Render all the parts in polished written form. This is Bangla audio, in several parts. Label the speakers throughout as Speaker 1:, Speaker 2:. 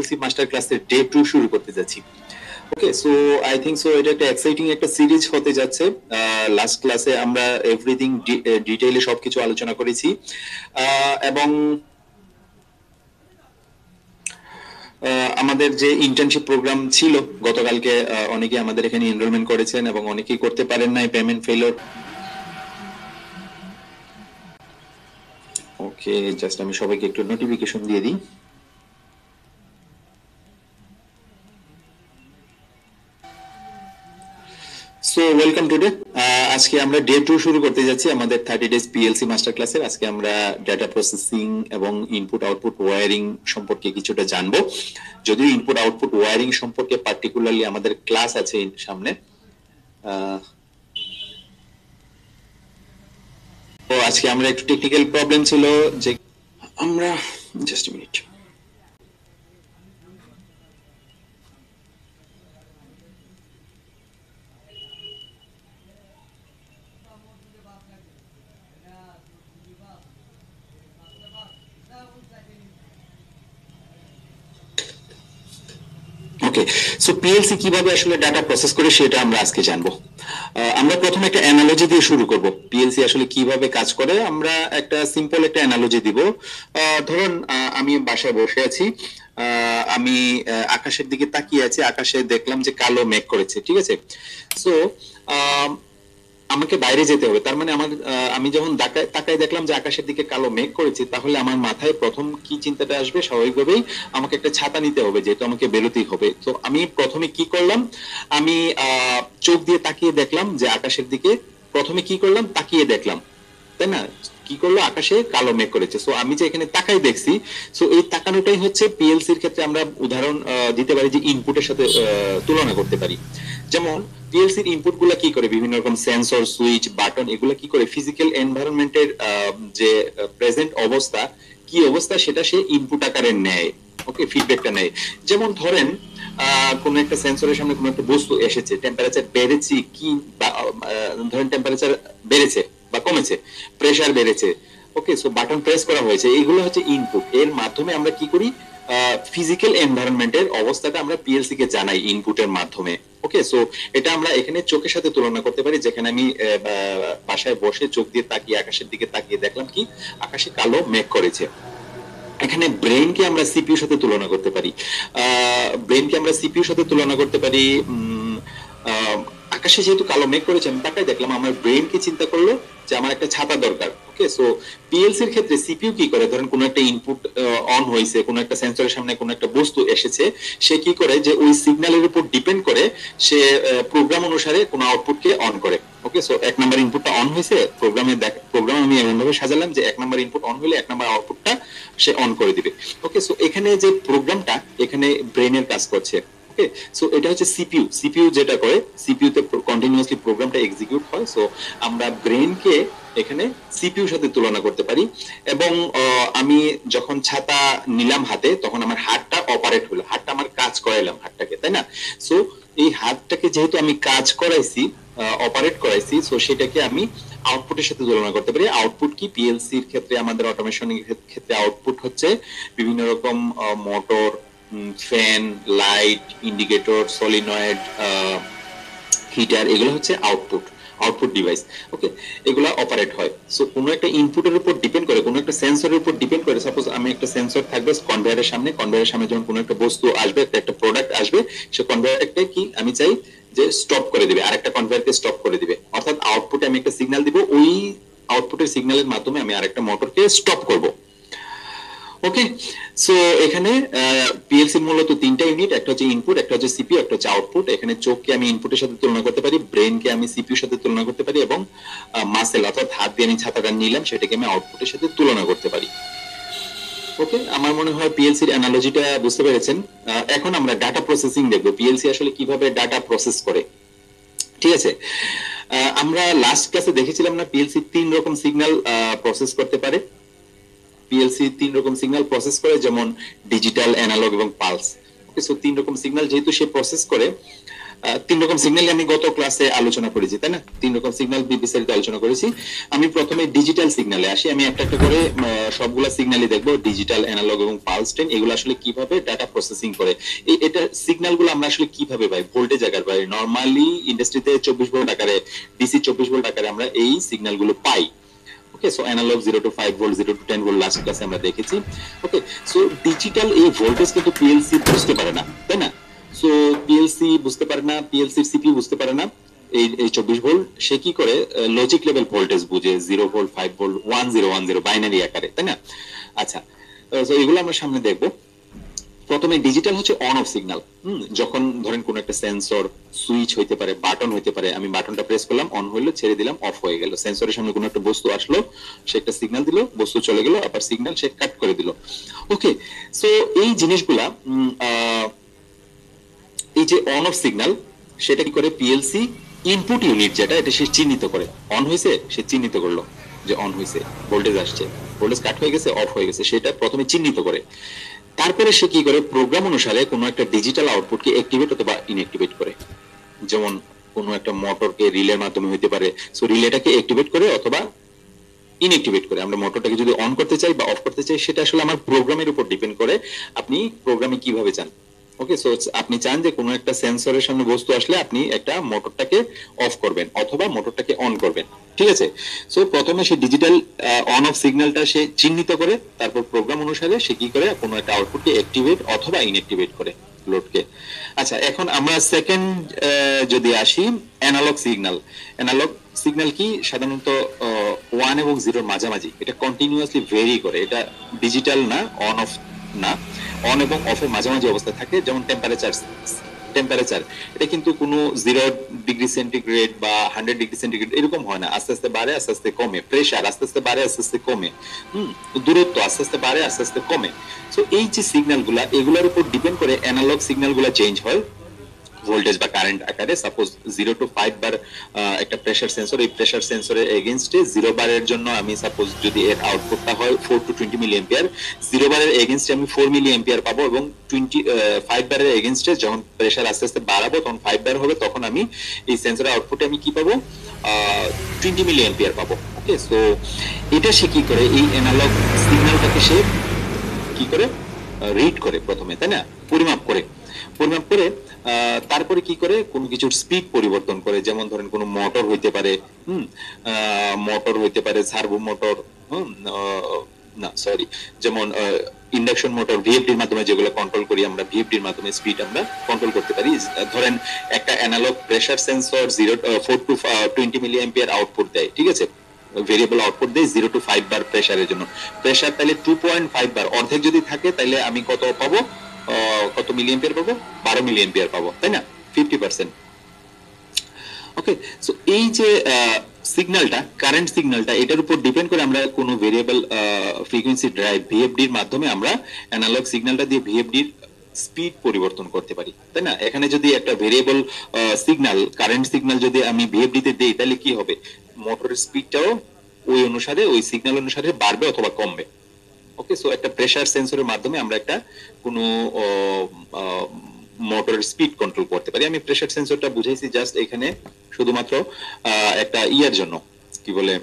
Speaker 1: পিএলসি মাস্টার ক্লাসের ডে 2 শুরু করতে যাচ্ছি। ওকে, সো আই থিংক সো এটা একটা এক্সাইটিং একটা সিরিজ হতে যাচ্ছে। লাস্ট ক্লাসে আমরা এভরিথিং ডিটেইলে সবকিছু আলোচনা করেছি এবং আমাদের যে ইন্টার্নশিপ প্রোগ্রাম ছিল গতকালকে অনেকে আমাদের এখানে এনরোলমেন্ট করেছেন এবং অনেকেই করতে পারেন নাই, পেমেন্ট ফেইলিওর। ওকে, জাস্ট আমি সবাইকে একটু নোটিফিকেশন দিয়ে দিই। So welcome today. আজকে আমরা ডে 2 শুরু করতে যাচ্ছি আমাদের 30 ডেজ পিএলসি মাস্টার ক্লাসের। আজকে আমরা ডাটা প্রসেসিং এবং ইনপুট আউটপুট ওয়্যারিং সম্পর্কে কিছুটা জানবো। যদিও ইনপুট আউটপুট ওয়্যারিং সম্পর্কে পার্টিকুলারলি আমাদের ক্লাস আছে সামনে। তো আজকে আমরা একটু টেকনিক্যাল প্রবলেম ছিল যে আমরা জাস্ট মিনিট। ওকে, সো পিএলসি কিভাবে আসলে ডাটা প্রসেস করে সেটা আমরা আজকে জানবো। আমরা প্রথমে একটা অ্যানালজি দিয়ে শুরু করব। পিএলসি আসলে কিভাবে কাজ করে আমরা একটা সিম্পল একটা অ্যানালজি দিব। ধরুন আমি বাসায় বসে আছি, আমি আকাশের দিকে তাকিয়ে আছি, আকাশে দেখলাম যে কালো মেঘ করেছে, ঠিক আছে। সো আমাকে বাইরে যেতে হবে, তার মানে আমার আমি যখন তাকায় দেখলাম যে আকাশের দিকে কালো মেঘ করেছে, তাহলে আমার মাথায় প্রথম কি চিন্তাটা আসবে, স্বাভাবিকভাবেই আমাকে একটা ছাতা নিতে হবে, যেহেতু আমাকে বেরোতেই হবে। তো আমি প্রথমে কি করলাম, আমি চোখ দিয়ে তাকিয়ে দেখলাম যে আকাশের দিকে, প্রথমে কি করলাম, তাকিয়ে দেখলাম, তাই না, কি করলো, আকাশে কালো মেঘ করেছে। সো আমি যে এখানে তাকাই দেখছি, সো এই তাকানোটাই হচ্ছে পিএলসির ক্ষেত্রে আমরা উদাহরণ দিতে পারি যে ইনপুটের সাথে তুলনা করতে পারি। যেমন পিএলসির ইনপুট গুলা কি করে, বিভিন্ন রকম সেন্সর, সুইচ, বাটন, এগুলা কি করে ফিজিক্যাল এনভায়রনমেন্টের যে প্রেজেন্ট অবস্থা, কি অবস্থা সেটা সে ইনপুট আকারে নেয়। ওকে, ফিডব্যাকটা নেয়। যেমন ধরেন কোন একটা সেন্সরের সামনে কোন একটা বস্তু এসেছে, টেম্পারেচার বেড়েছে কি, ধরেন টেম্পারেচার বেড়েছে বা কমেছে, প্রেসার বেড়েছে, ওকে, সো বাটন প্রেস করা হয়েছে, এগুলো হচ্ছে ইনপুট। এর মাধ্যমে আমরা কি করি, ফিজিক্যাল এনভায়রনমেন্টের অবস্থাটা আমরা পিএলসি কে জানাই ইনপুটের মাধ্যমে। ওকে, সো এটা আমরা এখানে চোখের সাথে তুলনা করতে পারি, যেখানে আমি বাসায় বসে চোখ দিয়ে তাকিয়ে আকাশের দিকে তাকিয়ে দেখলাম কি আকাশে কালো মেঘ করেছে। এখানে ব্রেনকে আমরা সিপিইউর সাথে তুলনা করতে পারি, ব্রেনকে আমরা সিপিইউর সাথে তুলনা করতে পারি। আকাশে যেহেতু কালো মেঘ করেছে, আমি তাকাই দেখলাম, আমার ব্রেন কি চিন্তা করলো যে আমার একটা ছাতা দরকার। ওকে, সো পিএলসির ক্ষেত্রে সিপিইউ কি করে, ধরেন কোনো একটা ইনপুট অন হয়েছে, কোনো একটা সেন্সরের সামনে কোনো একটা বস্তু এসেছে, সে কি করে যে ওই সিগন্যালের উপর ডিপেন্ড করে সে প্রোগ্রাম অনুসারে কোনো আউটপুটকে অন করে। ওকে, সো এক নাম্বার ইনপুটটা অন হয়েছে, প্রোগ্রাম আমি এমন ভাবে সাজালাম যে এক নাম্বার ইনপুট অন হলে এক নাম্বার আউটপুটটা সে অন করে দিবে। ওকে, সো এখানে যে প্রোগ্রামটা, এখানে ব্রেনের কাজ করছে। ওকে, সো এটা হচ্ছে সিপিইউ। সিপিইউ যেটা করে, সিপিইউ তে কন্টিনিউয়াসলি প্রোগ্রামটা এক্সিকিউট হয়। সো আমরা ব্রেনকে এখানে সিপিইউর সাথে তুলনা করতে পারি। এবং আমি যখন ছাতা নিলাম হাতে, তখন আমার হাতটা অপারেট হলো, হাতটা আমার কাজ করাইলাম হাতটাকে, তাই না। সো এই হাতটাকে যেহেতু আমি কাজ করাইছি, অপারেট করাইছি, সো সেটাকে আমি আউটপুটের সাথে তুলনা করতে পারি। আউটপুট কি, পিএলসির ক্ষেত্রে আমাদের অটোমেশনের ক্ষেত্রে আউটপুট হচ্ছে বিভিন্ন রকম motor, fan, light, indicator, solenoid, heater, এগুলো হচ্ছে আউটপুট, আউটপুট ডিভাইস। ওকে, এগুলো অপারেট হয়। সো কোনো একটা ইনপুটের উপর ডিপেন্ড করে, কোনো একটা সেন্সরের উপর ডিপেন্ড করে। সাপোজ আমি একটা সেন্সর থাকবে কনভেয়ারের সামনে, কনভেয়ারের সামনে যখন কোনো একটা বস্তু আসবে, একটা প্রোডাক্ট আসবে, সে কনভেয়ারটাকে কি আমি চাই যে স্টপ করে দিবে, আরেকটা কনভেয়ারকে স্টপ করে দিবে। অর্থাৎ আউটপুটে আমি একটা সিগন্যাল দিব, ওই আউটপুটের সিগন্যালের মাধ্যমে আমি আরেকটা মোটরকে স্টপ করব। ওকে, সো এখানে পিএলসি মূলত তিনটা ইউনিট, একটা হচ্ছে ইনপুট, একটা হচ্ছে সিপিইউ, একটা হচ্ছে আউটপুট। এখানে চোখকে আমি ইনপুটের সাথে তুলনা করতে পারি, ব্রেনকে আমি সিপিইউর সাথে তুলনা করতে পারি, এবং মাসেল অর্থাৎ হাত দিয়ে আমি ছাতাটা নিলাম, সেটাকে আমি আউটপুটের সাথে তুলনা করতে পারি। ওকে, আমার মনে হয় পিএলসির অ্যানালজিটা বুঝতে পেরেছেন। এখন আমরা ডাটা প্রসেসিং দেখব, পিএলসি আসলে কিভাবে ডাটা প্রসেস করে। ঠিক আছে, আমরা লাস্ট ক্লাসে দেখেছিলাম না, পিএলসি 3 রকম সিগন্যাল প্রসেস করতে পারে। পিএলসি 3 রকম সিগন্যাল প্রসেস করে, যেমন ডিজিটাল, অ্যানালগ এবং পালস। ওকে, সো 3 রকম সিগন্যাল যেহেতু সে প্রসেস করে, তিন রকম সিগন্যাল আমি গত ক্লাসে আলোচনা করেছি, তাই না? তিন রকম সিগন্যাল বিস্তারিত আলোচনা করেছি। আমি প্রথমে ডিজিটাল সিগন্যালে আসি। আমি একটা একটা করে সবগুলা সিগন্যালই দেখবো, ডিজিটাল, অ্যানালগ এবং পালস ট্রেন, এগুলো আসলে কিভাবে ডাটা প্রসেসিং করে। এটা সিগন্যাল গুলো আমরা আসলে কিভাবে পাই, ভোল্টেজ আকারে পাই। নরমালি ইন্ডাস্ট্রিতে 24 ভোল্ট আকারে, ডিসি 24 ভোল্ট আকারে আমরা এই সিগন্যাল গুলো পাই। Okay, so analog 0 to 5 volt, 0 to 10 volt last ক্লাসে আমরা দেখেছি। ওকে, সো ডিজিটাল এই ভোল্টেজ কিন্তু পিএলসি বুঝতে পারে না, তাই না? সো পিএলসি বুঝতে পারে না, পিএলসি সিপিইউ বুঝতে পারে না এই 24 ভোল্ট। সে কি করে, লজিক লেভেল ভোল্টেজ বুঝে, 0 ভোল্ট, 5 ভোল্ট, 1010 বাইনারি আকারে, তাই না? আচ্ছা, তো এগুলো আমরা সামনে দেখবো। প্রথমে ডিজিটাল হচ্ছে অন অফ সিগন্যাল। যখন ধরেন কোন একটা সেন্সর, সুইচ হইতে পারে, বাটন হইতে পারে, আমি বাটনটা প্রেস করলাম, অন হইলো, ছেড়ে দিলাম, অফ হয়ে গেল। সেন্সরের সামনে কোনো একটা বস্তু আসলো, সে একটা সিগন্যাল দিল, বস্তু চলে গেল, আবার সিগন্যাল সে কাট করে দিল। ওকে, সো এই জিনিসগুলা, এই যে অন অফ সিগন্যাল, সেটা কি করে পিএলসি ইনপুট ইউনিট যেটা, এটা সে চিহ্নিত করে। অন হয়েছে, সে চিহ্নিত করলো যে অন হয়েছে, ভোল্টেজ আসছে, ভোল্টেজ কাট হয়ে গেছে, অফ হয়ে গেছে, সেটা প্রথমে চিহ্নিত করে। তারপরে সে কি করে, প্রোগ্রাম অনুসারে কোনো একটা ডিজিটাল আউটপুটকে অ্যাক্টিভেট অথবা ইনঅ্যাক্টিভেট করে। যেমন কোনো একটা মোটরকে রিলের মাধ্যমে হইতে পারে, সো রিলেটাকে অ্যাক্টিভেট করে অথবা ইনঅ্যাক্টিভেট করে। আমরা মোটরটাকে যদি অন করতে চাই বা অফ করতে চাই, সেটা আসলে আমার প্রোগ্রামের উপর ডিপেন্ড করে, আপনি প্রোগ্রামে কিভাবে চান। ওকে, সো আপনি চান যে কোনো একটা সেন্সরের সামনে বস্তু আসলে আপনি একটা মোটরটাকে অফ করবেন অথবা মোটরটাকে অন করবেন, ঠিক আছে? সো প্রথমে সে ডিজিটাল অন অফ সিগন্যালটা সে চিহ্নিত করে, তারপর প্রোগ্রাম অনুসারে সে কি করে, কোনো একটা আউটপুটকে অ্যাক্টিভেট অথবা ইনঅ্যাক্টিভেট করে লোডকে। আচ্ছা, এখন আমরা সেকেন্ড যদি আসি, অ্যানালগ সিগন্যাল। অ্যানালগ সিগন্যাল কি, সাধারণত 1 এবং 0 মাঝামাঝি, এটা কন্টিনিউয়াসলি ভেরি করে। এটা ডিজিটাল না, অন অফ না, অন এবং অফের মাঝামাঝি অবস্থায় থাকে। যেমন টেম্পারেচার, টেম্পারেচার এটা কিন্তু কোনো 0 ডিগ্রি সেন্টিগ্রেড বা 100 ডিগ্রি সেন্টিগ্রেড এরকম হয় না, আস্তে আস্তে বাড়ে, আস্তে আস্তে কমে। প্রেসার আস্তে আস্তে বাড়ে, আস্তে আস্তে কমে। দূরত্ব আস্তে আস্তে বাড়ে, আস্তে আস্তে কমে। সো এই যে সিগন্যাল গুলা, এগুলোর উপর ডিপেন্ড করে অ্যানালগ সিগন্যাল গুলা চেঞ্জ হয় ভোল্টেজ বা কারেন্ট আকারে। সাপোজ 0 to 5 বার একটা প্রেসার সেন্সর, এই প্রেসার সেন্সরের এগেইনস্টে 0 বারের জন্য আমি সাপোজ যদি এর আউটপুটটা হয় 4 to 20 মিলি অ্যাম্পিয়ার, 0 বারের এগেইনস্টে আমি 4 মিলি অ্যাম্পিয়ার পাবো, এবং 5 বারের এগেইনস্টে যখন প্রেসার আস্তে আস্তে বাড়াবো, তখন 5 বার হবে, তখন আমি এই সেন্সরের আউটপুটে আমি কি পাবো, 20 মিলি অ্যাম্পিয়ার পাবো। ওকে, সো এটা সে কি করে, এই অ্যানালগ সিগন্যালটাকে সে কি করে রিড করে প্রথমে, তাই না? পরিমাপ করে, পরিমাপ করে তারপরে কি করে, কোন কিছুর স্পিড পরিবর্তন করে। যেমন ধরেন কোন মোটর হইতে পারে, মোটর হইতে পারে, সার্ভো মোটর, না সরি, যেমন ইন্ডাকশন মোটর, ভিএফডির মাধ্যমে যেগুলো কন্ট্রোল করি আমরা, ভিএফডির মাধ্যমে স্পিড আমরা কন্ট্রোল করতে পারি। ধরেন একটা analog pressure sensor 4 to 20 milliampere output দেয়, ঠিক আছে? ভেরিয়েবল আউটপুট দেয় 0 to 5 বার প্রেসারের জন্য। প্রেসার তাহলে 2.5 বার, অর্ধেক যদি থাকে তাহলে আমি কত পাবো, কত মিলি অ্যাম্পিয়ার পাবো, 12 মিলি অ্যাম্পিয়ার পাবো, তাই না? 50%। ওকে, সো এই যে সিগন্যালটা, কারেন্ট সিগন্যালটা, এটার উপর ডিপেন্ড করে আমরা কোনো ভেরিয়েবল ফ্রিকোয়েন্সি ড্রাইভ ভিএফডির মাধ্যমে আমরা অ্যানালগ সিগন্যালটা দিয়ে ভিএফডির স্পিড পরিবর্তন করতে পারি, তাই না? এখানে যদি একটা ভেরিয়েবল সিগন্যাল, কারেন্ট সিগন্যাল যদি আমি ভিএফডিতে দেই, তাহলে কি হবে, মোটরের স্পিডটাও ওই অনুসারে, ওই সিগন্যাল অনুসারে বাড়বে অথবা কমবে। ওকে, সো একটা প্রেসার সেন্সরের মাধ্যমে আমরা একটা কোনো মোটরের স্পিড কন্ট্রোল করতে পারি। আমি প্রেসার সেন্সরটা বুঝাইছি জাস্ট এখানে শুধুমাত্র একটা ইয়ার জন্য, কি বলে,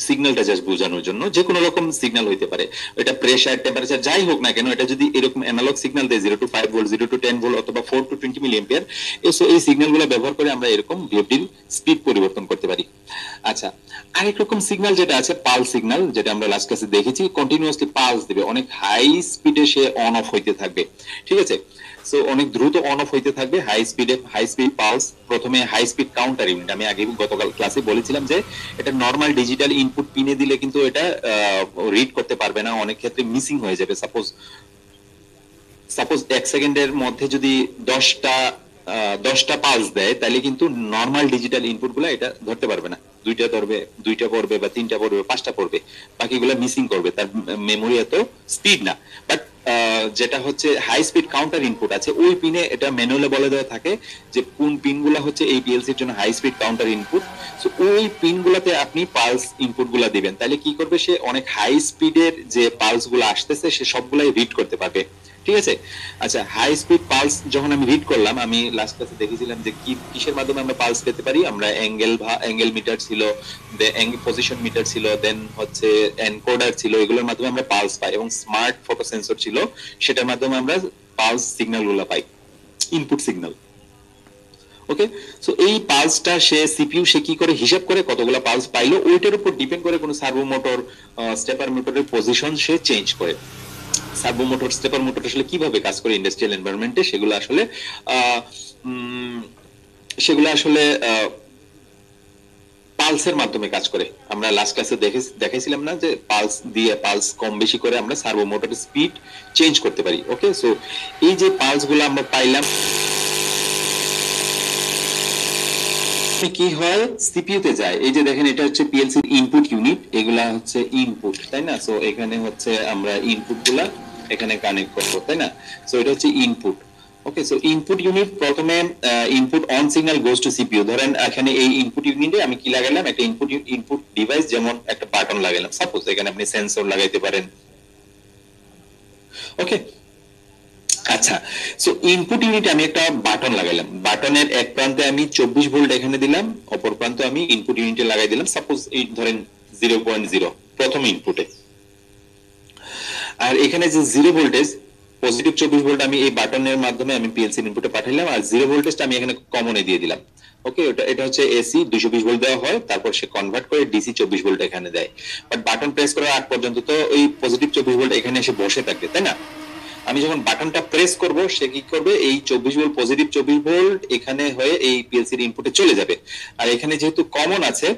Speaker 1: সিগন্যালটা জাস্ট বোঝানোর জন্য। যে কোনো রকম সিগন্যাল হইতে পারে, এটা প্রেসার, টেম্পারেচার যাই হোক না কেন, এটা যদি এরকম অ্যানালগ সিগন্যাল দেয় 0 to 5 ভোল্ট, 0 to 10 ভোল্ট অথবা 4 to 20 মিলি অ্যাম্পিয়ার, সো এই সিগন্যালগুলো ব্যবহার করে আমরা এরকম ভিএফডির স্পিড পরিবর্তন করতে পারি। আচ্ছা, আরেক রকম সিগন্যাল যেটা আছে, পালস সিগন্যাল, যেটা আমরা লাস্ট ক্লাসে দেখেছি, কন্টিনিউয়াসলি পালস দিবে, অনেক হাই স্পিডে সে অন অফ হইতে থাকবে, ঠিক আছে? সো অনেক দ্রুত অন অফ হইতে থাকবে, হাই স্পিডে, হাই স্পিড পালস। প্রথমে হাই স্পিড কাউন্টার ইউনিট, আমি আগে গতকাল ক্লাসে বলেছিলাম যে এটা নরমাল ডিজিটাল ইনপুট পিনে দিলে কিন্তু এটা রিড করতে পারবে না, অনেক ক্ষেত্রে মিসিং হয়ে যাবে। সাপোজ 1 সেকেন্ডের মধ্যে যদি 10টা পালস দেয়, তাহলে কিন্তু নরমাল ডিজিটাল ইনপুট গুলা এটা ধরতে পারবে না। দুইটা ধরবে, দুইটা পড়বে বা তিনটা পড়বে, 5টা পড়বে, বাকিগুলা মিসিং করবে, তার মেমোরি এত স্পিড না। বাট যেটা হচ্ছে হাই স্পিড কাউন্টার ইনপুট আছে, ওই পিনে এটা ম্যানুয়ালি বলে দেওয়া থাকে যে কোন পিনগুলা হচ্ছে এই পিএলসির জন্য high speed counter input. So ওই পিনগুলাতে আপনি পালস ইনপুট গুলা দিবেন, তাহলে কি করবে, সে অনেক হাই স্পিডের যে পালস গুলা আসতেছে সে সবগুলাই রিড করতে পারবে, ঠিক আছে। আচ্ছা, হাই স্পিড পালস যখন আমি রিড করলাম, আমি লাস্ট ক্লাসে দেখেছিলাম যে কিসের মাধ্যমে আমরা পালস পেতে পারি। আমরা অ্যাঙ্গেল মিটার ছিল, পজিশন মিটার ছিল, দেন হচ্ছে এনকোডার ছিল, এগুলোর মাধ্যমে আমরা পালস পাই, এবং স্মার্ট ফটো সেন্সর ছিল, সেটার মাধ্যমে আমরা পালস সিগন্যাল গুলো পাই, ইনপুট সিগন্যাল। ওকে, সো এই পালসটা সিপিইউ সে কি করে হিসাব করে কতগুলো পালস পাইলো, ওইটার উপর ডিপেন্ড করে কোনো সার্ভো মোটর, স্টেপার মোটরের পজিশন সে চেঞ্জ করে। সার্ভো মোটর, স্টেপার মোটর আসলে কিভাবে কাজ করে ইন্ডাস্ট্রিয়াল এনভায়রনমেন্টে, সেগুলো আসলে পালসের মাধ্যমে কাজ করে। আমরা লাস্ট ক্লাসে দেখাইছিলাম না যে পালস কম বেশি করে আমরা সার্ভো মোটরের স্পিড চেঞ্জ করতে পারি। ওকে, সো এই যে পালস গুলো আমরা পাইলাম, কি হয় সিপিইউ তে যায়। এই যে দেখেন, এটা হচ্ছে পিএলসি ইনপুট ইউনিট, এগুলা হচ্ছে ইনপুট, তাই না? সো এখানে হচ্ছে আমরা ইনপুট গুলা এখানে কানেক্ট করবো, তাই না? সো এটা হচ্ছে ইনপুট। ওকে, সো ইনপুট ইউনিট প্রথমে input on signal goes to CPU. ধরেন এখানে এই ইনপুট ইউনিটে আমি কি লাগাইলাম, একটা ইনপুট ডিভাইস, যেমন একটা বাটন লাগাইলাম, সাপোজ এখানে আপনি সেন্সর লাগাইতে পারেন। ওকে, আচ্ছা, সো ইনপুট ইউনিটে আমি একটা বাটন লাগাইলাম, বাটনের এক প্রান্তে আমি 24 ভোল্ট এখানে দিলাম, অপর প্রান্তে আমি ইনপুট ইউনিটে লাগাই দিলাম সাপোজ ধরেন 0.0 প্রথম ইনপুটে। আর এখানে যে 0 ভোল্টেজ, পজিটিভ 24 ভোল্ট আমি এই বাটনের মাধ্যমে আমি পিএলসি ইনপুটে পাঠাইলাম, আর 0 ভোল্টেজটা আমি এখানে কমনে দিয়ে দিলাম। ওকে, এটা হচ্ছে এসি 220 ভোল্ট দেওয়া হয়, তারপর সে কনভার্ট করে ডিসি 24 ভোল্ট এখানে দেয়। বাট বাটন প্রেস করার আগ পর্যন্ত তো ওই পজিটিভ 24 ভোল্ট এখানে এসে বসে থাকবে, তাই না? আমি যখন বাটনটা প্রেস করব, সে কি করবে, এই 24 ভোল্ট, পজিটিভ 24 ভোল্ট এখানে হয়ে এই পিএলসি এর ইনপুটে চলে যাবে। আর এখানে যেহেতু কমন আছে,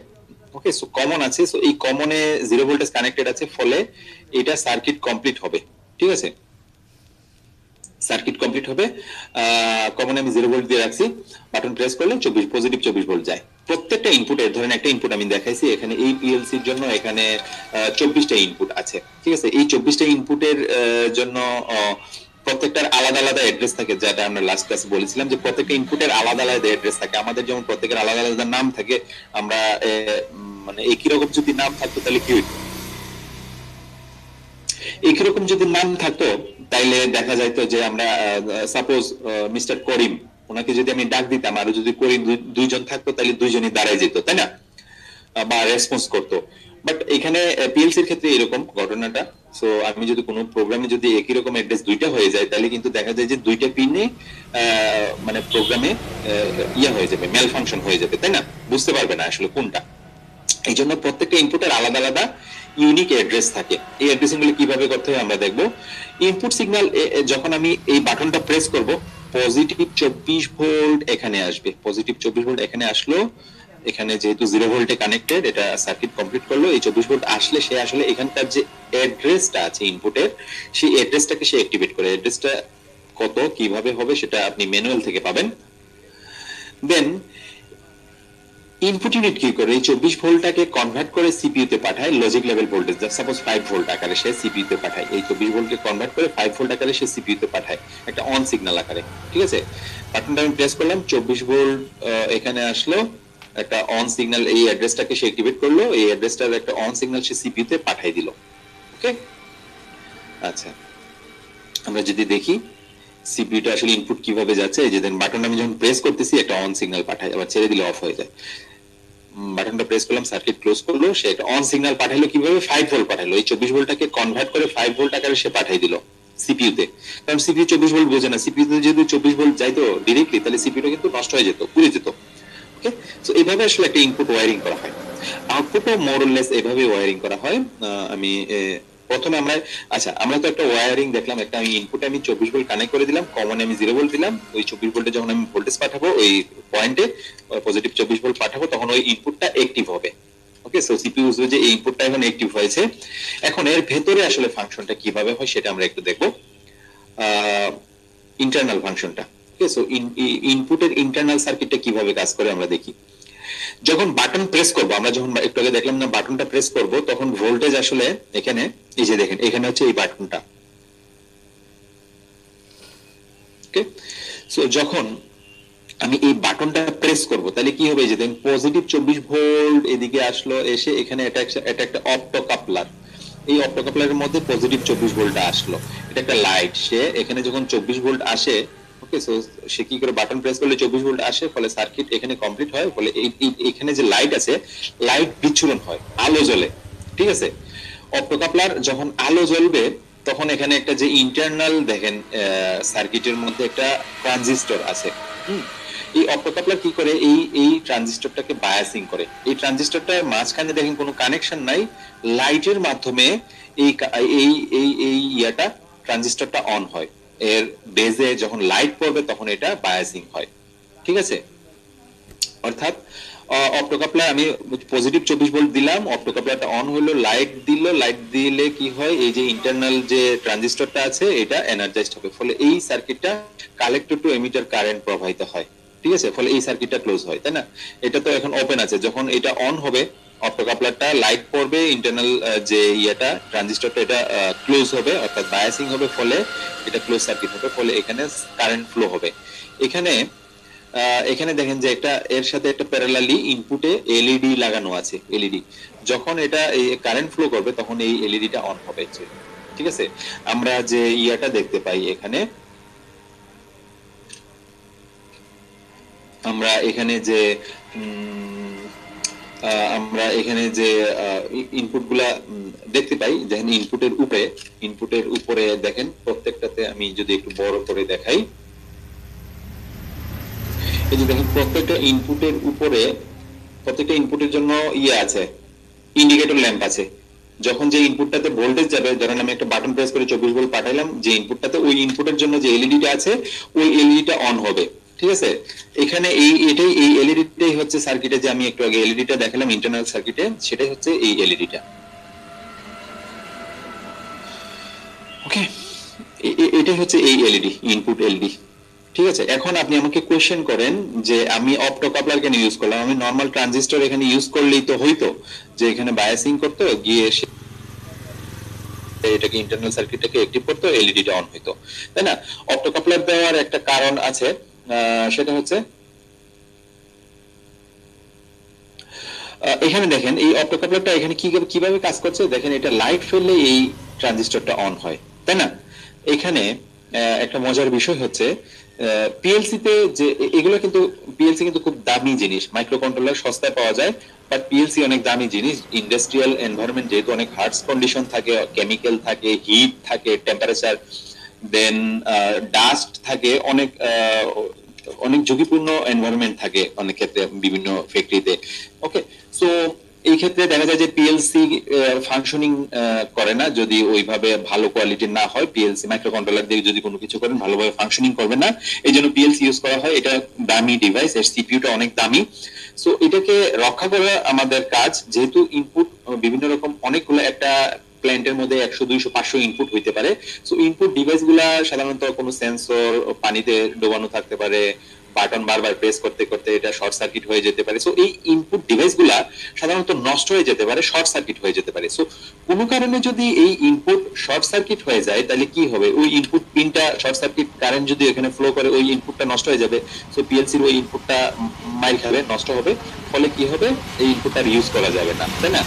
Speaker 1: ওকে, সো কমন আছে, সো এই কমনে 0 ভোল্টেজ কানেক্টেড আছে, ফলে এটা সার্কিট কমপ্লিট হবে। ঠিক আছে, সার্কিট কমপ্লিট হবে। কমনে আমি 0 ভোল্ট দিয়ে রাখছি, বাটন প্রেস করলে পজিটিভ 24 ভোল্ট যায়। প্রত্যেকটা ইনপুটের, ধরেন একটা ইনপুট আমি দেখাইছি এখানে, এই পিএলসির জন্য এখানে 24টা ইনপুট আছে। ঠিক আছে, এই 24টা ইনপুটের জন্য প্রত্যেকটার আলাদা আলাদা অ্যাড্রেস থাকে, যেটা আমরা লাস্ট ক্লাসে বলেছিলাম যে প্রত্যেকটা ইনপুটের আলাদা আলাদা অ্যাড্রেস থাকে। আমাদের যেমন প্রত্যেকের আলাদা আলাদা নাম থাকে, আমরা মানে একই রকম যদি নাম থাকতো তাহলে কি হইতো, একই রকম যদি নাম থাকতো তাইলে দেখা যাইতো যে আমরা সাপোজ মিস্টার করিম, ওনাকে যদি আমি ডাক দিতাম, আর যদি করিম দুইজন থাকতো তাহলে দুইজনই দাঁড়ায় যেত, তাই না? বা রেসপন্স করতো। বাট এখানে পিএলসি এর ক্ষেত্রে এরকম ঘটনাটা, সো আমি যদি কোনো প্রোগ্রামে যদি একই রকম অ্যাড্রেস দুইটা হয়ে যায়, তাহলে কিন্তু দেখা যায় যে দুইটা পিনে মানে প্রোগ্রামে ইয়া হয়ে যাবে, মেল ফাংশন হয়ে যাবে, তাই না? বুঝতে পারবে না আসলে কোনটা। এই জন্য প্রত্যেকটা ইনপুটের আলাদা আলাদা ইউনিক অ্যাড্রেস থাকে। এই অ্যাড্রেসিং গুলো কিভাবে করতে হয় আমরা দেখবো। ইনপুট সিগন্যাল যখন আমি এই বাটনটা প্রেস করব, পজিটিভ 24 ভোল্ট এখানে আসবে, পজিটিভ 24 ভোল্ট এখানে আসলো, এখানে যেহেতু 0 ভোল্টে কানেক্টেড, এটা সার্কিট কমপ্লিট করলো। এই 24 ভোল্ট আসলে সে আসলে এখানকার যে অ্যাড্রেসটা আছে ইনপুটের, সেই অ্যাড্রেসটাকে সে অ্যাক্টিভেট করে। অ্যাড্রেসটা কত কিভাবে হবে সেটা আপনি ম্যানুয়াল থেকে পাবেন। দেন ইনপুট ইউনিট কি করে, এই 24 ভোল্টটাকে কনভার্ট করে সিপিইউ তে পাঠায় logic level voltage, suppose 5 volt আকারে সে সিপিইউ তে পাঠায়। এই 24 ভোল্টকে কনভার্ট করে 5 ভোল্ট আকারে সে সিপিইউ তে পাঠায় একটা অন সিগন্যাল আকারে। ঠিক আছে, বাটনটা আমি প্রেস করলাম, 24 ভোল্ট এখানে আসলো, একটা অন সিগন্যাল, এই অ্যাড্রেসটাকে সে অ্যাক্টিভেট করলো, এই অ্যাড্রেসটার একটা অন সিগন্যাল সে সিপিইউ তে পাঠিয়ে দিল। ওকে, আচ্ছা, আমরা যদি দেখি সিপিইউটা আসলে ইনপুট কিভাবে যাচ্ছে, এই যে দেন বাটনটা আমি যখন প্রেস করতেছি একটা অন সিগন্যাল পাঠায়, আবার ছেড়ে দিলে অফ হয়ে যায়। বাটনটা প্রেস করলাম, সার্কিট ক্লোজ করলো, সে একটা অন সিগন্যাল পাঠাইলো, কিভাবে 5 ভোল্ট পাঠাইলো, এই 24 ভোল্টটাকে কনভার্ট করে 5 ভোল্ট আকারে সে পাঠিয়ে দিল সিপিইউ তে। কারণ সিপিইউ 24 ভোল্ট বোঝে না, সিপিইউ তে যদি 24 ভোল্ট যাইতো ডাইরেক্টলি, তাহলে সিপিইউটা কিন্তু নষ্ট হয়ে যেত, পুড়ে যেত। ওকে, সো এইভাবে আসলে একটা ইনপুট ওয়্যারিং করা হয়। আউটপুটও মোরলেস এভাবে ওয়্যারিং করা হয়। আমি প্রথমে আমরা, আচ্ছা, আমরা তো একটা ওয়্যারিং দেখলাম, একটা আমি ইনপুটে আমি 24 ভোল্ট কানেক্ট করে দিলাম, কমনে আমি 0 ভোল্ট দিলাম, ওই 24 ভোল্টে যখন আমি ভোল্টেজ পাঠাবো ওই পয়েন্টে পজিটিভ 24 ভোল্ট পাঠাবো, তখন ওই ইনপুটটা অ্যাক্টিভ হবে। ওকে, সো সিপিইউ বুঝবে যে এই ইনপুটটা এখন অ্যাক্টিভ হয়েছে। এখন এর ভেতরে আসলে ফাংশনটা কিভাবে হয় সেটা আমরা একটু দেখবো, ইন্টারনাল ফাংশনটা। ওকে, সো ইনপুটের ইন্টারনাল সার্কিটটা কিভাবে কাজ করে আমরা দেখি। যখন বাটন প্রেস করব, আমরা যখন একটু আগে দেখলাম না বাটনটা প্রেস করব, তখন ভোল্টেজ আসলে এখানে, এই যে দেখেন এখানে হচ্ছে এই বাটনটা। ওকে, সো যখন আমি এই বাটনটা প্রেস করব, তাহলে কি হবে, যে পজিটিভ 24 ভোল্ট এদিকে আসলো, এসে এখানে এটা একটা অপ্টো কাপলার, এই অপ্টোকাপলারের মধ্যে পজিটিভ 24 ভোল্ট আসলো, এটা একটা লাইট, সে এখানে যখন 24 ভোল্ট আসে, ওকে, সো সে কি করে বাটন প্রেস করলে 24 ভোল্ট আসে, ফলে সার্কিট এখানে কমপ্লিট হয়, ফলে এখানে যে লাইট আছে লাইট বিচ্ছুরণ হয়, আলো জ্বলে, ঠিক আছে। অপ্টোকাপলার যখন আলো জ্বলবে তখন এখানে একটা যে ইন্টারনাল দেখেন সার্কিটের মধ্যে একটা ট্রানজিস্টর আছে। এই অপ্টোকাপলার কি করে, এই ট্রানজিস্টরটাকে বায়াসিং করে। এই ট্রানজিস্টরটার মাঝখানে দেখেন কোনো কানেকশন নাই, লাইটের মাধ্যমে এই এই এই এই ইয়াটা ট্রানজিস্টরটা অন হয়, এর বেজে যখন লাইট পড়বে তখন এটা বায়াসিং হয়, ঠিক আছে। অর্থাৎ অপ্টোকাপলার আমি পজিটিভ 24 ভোল্ট দিলাম, অপ্টোকাপলারটা অন হলো, লাইট দিল, লাইট দিলে কি হয়, এই যে ইন্টারনাল যে ট্রানজিস্টরটা আছে এটা এনার্জাইজড হবে, ফলে এই সার্কিটটা কালেক্টর টু এমিটার কারেন্ট প্রবাহিত হয়, ঠিক আছে, ফলে এই সার্কিটটা ক্লোজ হয়, তাই না। এটা তো এখন ওপেন আছে, যখন এটা অন হবে অপ্টোকাপলারটা লাইট পড়বে, ইন্টারনাল যে ইয়াটা ট্রানজিস্টরটা এটা ক্লোজ হবে, অর্থাৎ বায়াসিং হবে, ফলে এটা ক্লোজ সার্কিট হবে, ফলে এখানে কারেন্ট ফ্লো হবে। এখানে এখানে দেখেন যে একটা এর সাথে একটা প্যারালালি ইনপুটে এলইডি লাগানো আছে, এলইডি যখন এটা এই কারেন্ট ফ্লো করবে তখন এই এলইডিটা অন হবে, ঠিক আছে। আমরা যে ইয়াটা দেখতে পাই এখানে, আমরা এখানে যে আমরা এখানে যে ইনপুট গুলা দেখতে পাই, দেখেন ইনপুটের উপরে দেখেন প্রত্যেকটাতে, আমি যদি একটু বড় করে দেখাই, এই যে দেখেন প্রত্যেকটা ইনপুটের উপরে, প্রত্যেকটা ইনপুটের জন্য ইয়ে আছে, ইন্ডিকেটর ল্যাম্প আছে। যখন যে ইনপুটটাতে ভোল্টেজ যাবে, ধরেন আমি একটা বাটন প্রেস করে 24 ভোল্ট পাঠাইলাম, যে ইনপুটটাতে ওই ইনপুটের জন্য যে এলইডিটা আছে ওই এলইডিটা অন হবে, ঠিক আছে। এখানে এই এলইডিটাই হচ্ছে সার্কিটে, যে আমি একটু আগে এলইডিটা দেখালাম ইন্টারনাল সার্কিটে, সেটাই হচ্ছে এই এলইডিটা, ওকে। এটাই হচ্ছে এই এলইডি, ইনপুট এলইডি, ঠিক আছে। এখন আপনি আমাকে কোয়েশ্চেন করেন যে আমি অপ্টোকাপলার কেন ইউজ করলাম, আমি নরমাল ট্রানজিস্টর এখানে ইউজ করলেই তো হইতো, যে এখানে বায়াসিং করতে গিয়ে এটাকে ইন্টারনাল সার্কিটটাকে অ্যাক্টিভ করতে এলইডিটা অন হইতো, তাই না। অপ্টোকাপলার দেওয়ার একটা কারণ আছে, সেটা হচ্ছে এখানে দেখেন এই অপ্টোকাপলারটা এখানে কিভাবে কাজ করছে, দেখেন এটা লাইট ফেললে এই ট্রানজিস্টরটা অন হয়, তাই না। এখানে একটা মজার বিষয় হচ্ছে পিএলসি তে যে এগুলো কিন্তু, পিএলসি কিন্তু খুব দামি জিনিস, মাইক্রো কন্ট্রোলার সস্তায় পাওয়া যায়, বাট পিএলসি অনেক দামি জিনিস, ইন্ডাস্ট্রিয়াল এনভায়রনমেন্ট যেহেতু অনেক হার্ডস কন্ডিশন থাকে, কেমিক্যাল থাকে, হিট থাকে, টেম্পারেচার, দেন ডাস্ট থাকে, অনেক অনেক ঝুঁকিপূর্ণ এনভায়রনমেন্ট থাকে অনেক ক্ষেত্রে বিভিন্ন ফ্যাক্টরিতে, ওকে। সো এই ক্ষেত্রে দেখা যায় যে পিএলসি ফাংশনিং করে না যদি ওইভাবে ভালো কোয়ালিটির না হয়, পিএলসি মাইক্রো কন্ট্রোলার দিয়ে যদি কোনো কিছু করেন ভালোভাবে ফাংশনিং করবে না, এই জন্য পিএলসি ইউজ করা হয়। এটা দামি ডিভাইস, এর সিপিইউটা অনেক দামি, সো এটাকে রক্ষা করা আমাদের কাজ, যেহেতু ইনপুট বিভিন্ন রকম অনেকগুলো, একটা প্ল্যান্টের মধ্যে 100 200 500 ইনপুট হইতে পারে, সো ইনপুট ডিভাইস গুলা সাধারণত কোনো সেন্সর পানিতে ডোবানো থাকতে পারে, বাটন বারবার প্রেস করতে করতে এটা শর্ট সার্কিট হয়ে যেতে পারে, সো এই ইনপুট ডিভাইস গুলা সাধারণত নষ্ট হয়ে যেতে পারে, শর্ট সার্কিট হয়ে যেতে পারে। সো কোনো কারণে যদি এই ইনপুট শর্ট সার্কিট হয়ে যায় তাহলে কি হবে, ওই ইনপুট পিনটা শর্ট সার্কিট কারেন্ট যদি এখানে ফ্লো করে ওই ইনপুটটা নষ্ট হয়ে যাবে, সো পিএলসির ওই ইনপুটটা মাইর খাবে, নষ্ট হবে, ফলে কি হবে, এই ইনপুটটা ইউজ করা যাবে না, তাই না,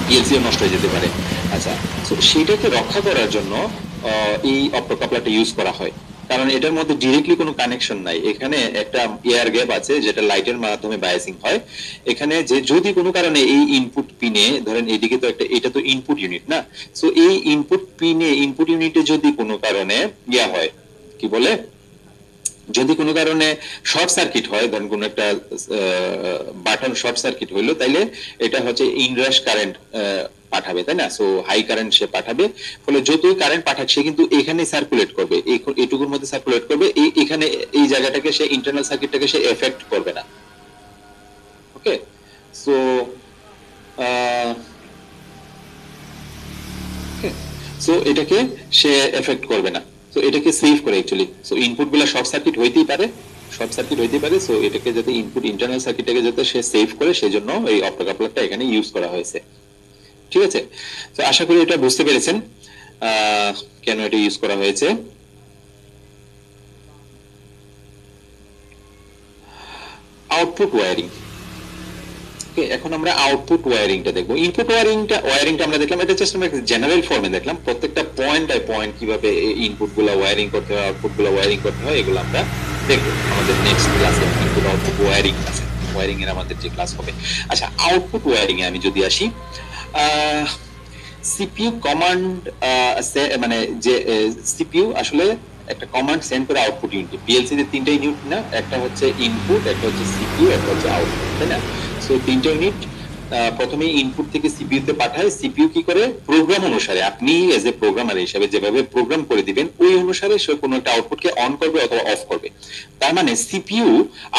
Speaker 1: পিএলসিও নষ্ট হয়ে যেতে পারে। আচ্ছা, তো সেটাকে রক্ষা করার জন্য এই অপ্টোকাপলারটা ইউজ করা হয়, কারণ এটার মধ্যে ডিরেক্টলি কোনো কানেকশন নাই, এখানে একটা এয়ার গ্যাপ আছে যেটা লাইটের মাধ্যমে বায়াসিং হয়। এখানে যে যদি কোনো কারণে এই ইনপুট পিনে, ধরেন এদিকে তো একটা, এটা তো ইনপুট ইউনিট না, সো এই ইনপুট পিনে, ইনপুট ইউনিটে যদি কোনো কারণে ইয়া হয়, কি বলে, যদি কোনো কারণে শর্ট সার্কিট হয়, ধরেন কোনো একটা বাটন শর্ট সার্কিট হইলো, তাইলে এটা হচ্ছে ইনরাশ কারেন্ট পাঠাবে, তাই না। সো হাই কারেন্ট সে পাঠাবে, ফলে যতই কারেন্ট পাঠাক সে কিন্তু এখানে সার্কুলেট করবে, এইটুকুর মধ্যে সার্কুলেট করবে, এখানে এই জায়গাটাকে সে ইন্টারনাল সার্কিটটাকে সে এফেক্ট করবে না, ওকে। সো সো এটাকে সে এফেক্ট করবে না, সো এটাকে সেভ করে অ্যাকচুয়ালি। সো ইনপুট গুলা শর্ট সার্কিট হইতেই পারে, শর্ট সার্কিট হইতে পারে, সো এটাকে যাতে ইনপুট ইন্টারনাল সার্কিটটাকে যাতে সে সেভ করে, সেজন্য এই অপ্টোকাপলারটা এখানে ইউজ করা হয়েছে, ঠিক আছে। তো আশা করি এটা বুঝতে পেরেছেন কেন এটা ইউজ করা হয়েছে। আউটপুট ওয়্যারিং, ওকে, এখন আমরা আউটপুট ওয়্যারিংটা দেখবো। ইনপুট ওয়্যারিংটা আমরা দেখলাম, এটা জাস্ট আমরা জেনারেল ফর্মে দেখলাম, প্রত্যেকটা পয়েন্ট বাই পয়েন্ট কিভাবে ইনপুট গুলো ওয়্যারিং করতে হয়, আউটপুট গুলো ওয়্যারিং করতে হয়, এগুলো আমরা দেখবো আমাদের নেক্সট ক্লাসে। ইনপুট আউটপুট ওয়্যারিং আছে, ওয়্যারিং এর আমাদের যে ক্লাস হবে। আচ্ছা, আউটপুট ওয়্যারিং এ আমি যদি আসি, সিপিইউ কমান্ড, মানে যে সিপিইউ আসলে একটা কমান্ড সেন্ড করে আউটপুট ইউনিট, পিএলসি তে তিনটা ইউনিট না, একটা হচ্ছে ইনপুট, একটা হচ্ছে সিপিইউ, একটা হচ্ছে আউটপুট, তাই না? সো তিনটা ইউনিট প্রথমে ইনপুট থেকে সিপিইউ তে পাঠায়। সিপিইউ কি করে, প্রোগ্রাম অনুসারে, আপনি এজ এ প্রোগ্রামার হিসেবে যেভাবে প্রোগ্রাম করে দিবেন ওই অনুসারে সে কোনো একটা আউটপুটকে অন করবে অথবা অফ করবে। তার মানে সিপিইউ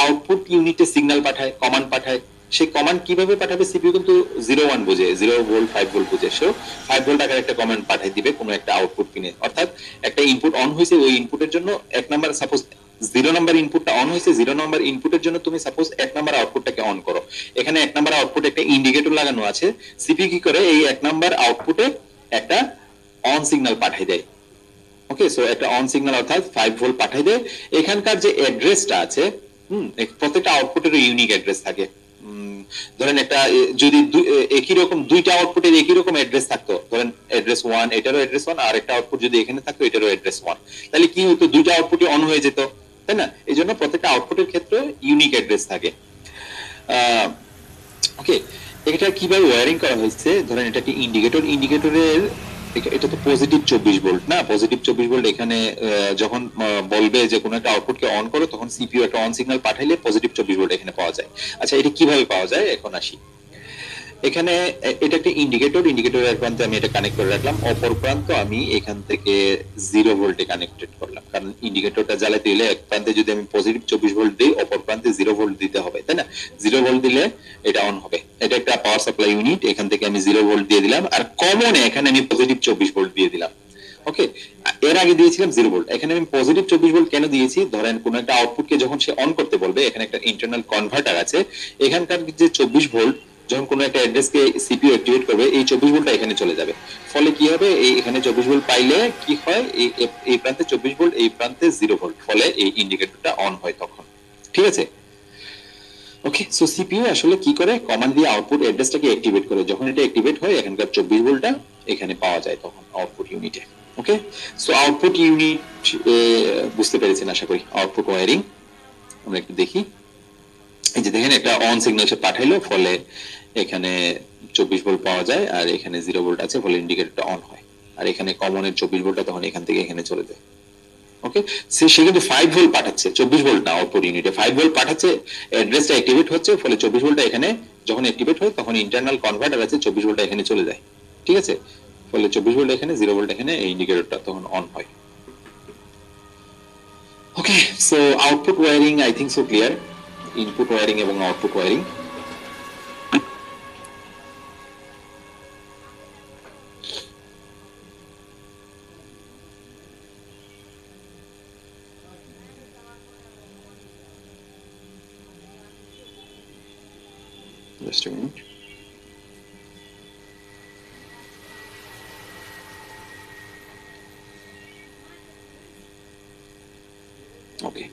Speaker 1: আউটপুট ইউনিটে সিগন্যাল পাঠায়, কমান্ড পাঠায়। সেই কমান্ড কিভাবে পাঠাবে, সিপিইউ কিন্তু 0-1 বোঝে, 0 ভোল্ট 5 ভোল্ট বোঝে, সে 5 ভোল্ট আকারে একটা কমান্ড পাঠিয়ে দিবে কোনো একটা আউটপুট পিনে। অর্থাৎ একটা ইনপুট অন হয়েছে, ওই ইনপুটের জন্য 1 নাম্বার, সাপোজ 0 নাম্বার ইনপুটটা অন হয়েছে, 0 নাম্বার ইনপুটের জন্য তুমি সাপোজ 1 নাম্বার আউটপুটটাকে অন করো। এখানে 1 নাম্বার আউটপুটে একটা ইন্ডিকেটর লাগানো আছে। সিপিইউ কি করে, এই 1 নাম্বার আউটপুটে একটা অন সিগন্যাল পাঠিয়ে দেয়। ওকে, সো একটা অন সিগন্যাল অর্থাৎ 5 ভোল্ট পাঠিয়ে দেয়। এখানকার যে অ্যাড্রেসটা আছে, প্রত্যেকটা আউটপুটের ইউনিক অ্যাড্রেস থাকে। ধরেন একটা যদি একই রকম দুইটা আউটপুটের একই রকম অ্যাড্রেস থাকতো, ধরেন অ্যাড্রেস 1, এটারও অ্যাড্রেস 1, আর একটা আউটপুট যদি এখানে থাকতো এটারও অ্যাড্রেস 1, তাহলে কি হতো, দুইটা আউটপুটই অন হয়ে যেত, তাই না? এই জন্য প্রত্যেকটা আউটপুটের ক্ষেত্রে ইউনিক অ্যাড্রেস থাকে। ওকে, এটা কিভাবে ওয়্যারিং করা হয়েছে, ধরেন এটা কি ইন্ডিকেটর, ইন্ডিকেটরের এটা তো পজিটিভ 24 ভোল্ট না, পজিটিভ 24 ভোল্ট। এখানে যখন বলবে যে কোনো একটা আউটপুটকে অন করো, তখন সিপিইউ একটা অন সিগন্যাল পাঠাইলে পজিটিভ 24 ভোল্ট এখানে পাওয়া যায়। আচ্ছা, এটা কিভাবে পাওয়া যায় এখন আসি। এখানে এটা একটা ইন্ডিকেটর, ইন্ডিকেটরের এক প্রান্তে আমি এটা কানেক্ট করে রাখলাম, অপর প্রান্ত আমি এখান থেকে 0 ভোল্টে কানেক্টেড করলাম, কারণ ইন্ডিকেটরটা জ্বালাতে হলে এক প্রান্তে যদি আমি পজিটিভ 24 ভোল্ট দিই, অপর প্রান্তে 0 ভোল্ট দিতে হবে, তাই না? 0 ভোল্ট দিলে এটা অন হবে। এটা একটা পাওয়ার সাপ্লাই ইউনিট, এখান থেকে আমি 0 ভোল্ট দিয়ে দিলাম, আর কমনে এখানে আমি পজিটিভ 24 ভোল্ট দিয়ে দিলাম। ওকে, এর আগে দিয়েছিলাম 0 ভোল্ট, এখানে আমি পজিটিভ 24 ভোল্ট কেন দিয়েছি, ধরেন কোন একটা আউটপুটকে যখন সে অন করতে বলবে, এখানে একটা ইন্টারনাল কনভার্টার আছে, এখানকার যে 24 ভোল্ট যখন কোনো একটা অ্যাড্রেসকে সিপিইউ অ্যাক্টিভেট করবে, এই 24 ভোল্টটা এখানে চলে যাবে। ফলে কি হবে, এই এখানে 24 ভোল্ট পাইলে কি হয়, এই প্রান্তে 24 ভোল্ট, এই প্রান্তে 0 ভোল্ট, ফলে এই ইন্ডিকেটরটা অন হয় তখন। ঠিক আছে? ওকে, সো সিপিইউ আসলে কি করে, কমান্ড দিয়ে আউটপুট অ্যাড্রেসটাকে অ্যাক্টিভেট করে, যখন এটা অ্যাক্টিভেট হয় এখানকার 24 ভোল্টটা এখানে পাওয়া যায় তখন আউটপুট ইউনিটে। ওকে, সো আউটপুট ইউনিট বুঝতে পেরেছেন আশা করি। আউটপুট ওয়্যারিং আমরা একটু দেখি। এই যে দেখেন, একটা অন সিগন্যাল সে পাঠাইলো, ফলে এখানে 24 ভোল্ট পাওয়া যায়, আর এখানে 0 ভোল্ট আছে, ফলে ইন্ডিকেটরটা অন হয়। আর এখানে কমনের 24 ভোল্টটা তখন এখান থেকে এখানে চলে যায়। ওকে, সে কিন্তু 5 ভোল্ট পাঠাচ্ছে, 24 ভোল্ট না, আউটপুট ইউনিটে 5 ভোল্ট পাঠাচ্ছে, অ্যাড্রেসটা অ্যাক্টিভেট হচ্ছে, ফলে 24 ভোল্টটা এখানে যখন অ্যাক্টিভেট হয় তখন ইন্টারনাল কনভার্টার আছে, 24 ভোল্টটা এখানে চলে যায়। ঠিক আছে, ফলে 24 ভোল্ট এখানে, 0 ভোল্ট এখানে, এই ইন্ডিকেটরটা তখন অন হয়। Okay, so output wiring I think so clear, input wiring এবং output wiring. Just a minute. Okay.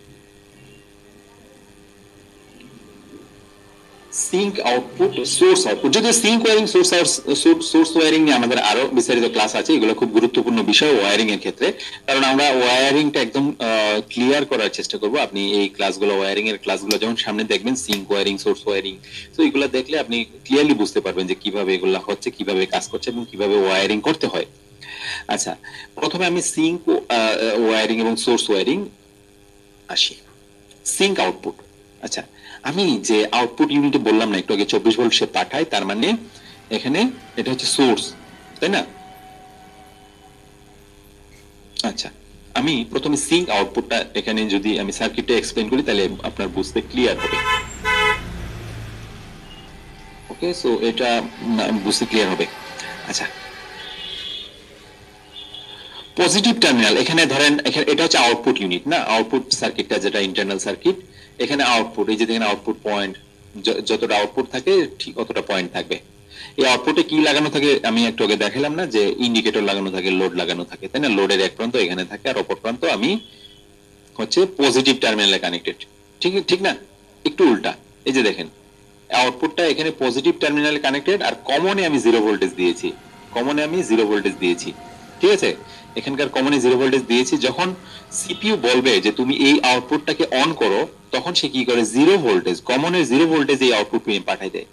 Speaker 1: Sink output, source output. যদি সিঙ্ক ওয়্যারিং, সোর্স ওয়্যারিং নিয়ে আমাদের আরো বিস্তারিত ক্লাস আছে, এগুলো খুব গুরুত্বপূর্ণ বিষয় ওয়্যারিং এর ক্ষেত্রে, কারণ আমরা ওয়্যারিংটা একদম ক্লিয়ার করার চেষ্টা করব। আপনি এই ক্লাসগুলো, ওয়্যারিং এর ক্লাসগুলো যখন সামনে দেখবেন, সিঙ্ক ওয়্যারিং, সোর্স ওয়্যারিং, তো এগুলো দেখলে আপনি ক্লিয়ারলি বুঝতে পারবেন যে কিভাবে এগুলো হচ্ছে, কিভাবে কাজ করছে এবং কিভাবে ওয়্যারিং করতে হয়। আচ্ছা, প্রথমে আমি সিঙ্ক ওয়্যারিং এবং সোর্স ওয়্যারিং আসি। সিঙ্ক আউটপুট, আচ্ছা, আমি যে আউটপুট ইউনিটে বললাম না একটু আগে 24 ভোল্ট সে পাঠায়, তার মানে এখানে এটা হচ্ছে সোর্স, তাই না? আচ্ছা, আমি প্রথমে সিঙ্ক আউটপুটটা এখানে যদি আমি সার্কিটটা এক্সপ্লেইন করি, তাহলে আপনার বুঝতে ক্লিয়ার হবে। ওকে, সো এটা বুঝতে ক্লিয়ার হবে। আচ্ছা, পজিটিভ টার্মিনাল, এখানে ধরেন এখানে এটা হচ্ছে আউটপুট ইউনিট না, আউটপুট সার্কিটটা যেটা ইন্টারনাল সার্কিট, এখানে আউটপুট, এই যে দেখেন আউটপুট পয়েন্ট, যতটা আউটপুট থাকে ঠিক অতটা পয়েন্ট থাকবে। এই আউটপুটে কি লাগানো থাকে, আমি একটু আগে দেখালাম না যে ইন্ডিকেটর লাগানো থাকে, লোড লাগানো থাকে, তাই না? লোডের এক প্রান্ত এখানে থাকে, আর অপর প্রান্ত আমি হচ্ছে পজিটিভ টার্মিনালে কানেক্টেড। ঠিক ঠিক না? একটু উল্টা, এই যে দেখেন আউটপুটটা এখানে পজিটিভ টার্মিনালে কানেক্টেড, আর কমনে আমি জিরো ভোল্টেজ দিয়েছি, কমনে আমি জিরো ভোল্টেজ দিয়েছি। ঠিক আছে, এখানকার কমনে জিরো ভোল্টেজ দিয়েছি। যখন সিপিইউ বলবে যে তুমি এই আউটপুটটাকে অন করো, তখন সে কি করে, জিরো ভোল্টেজ, কমনের জিরো ভোল্টেজ এই আউটপুট পাঠাই দেয়।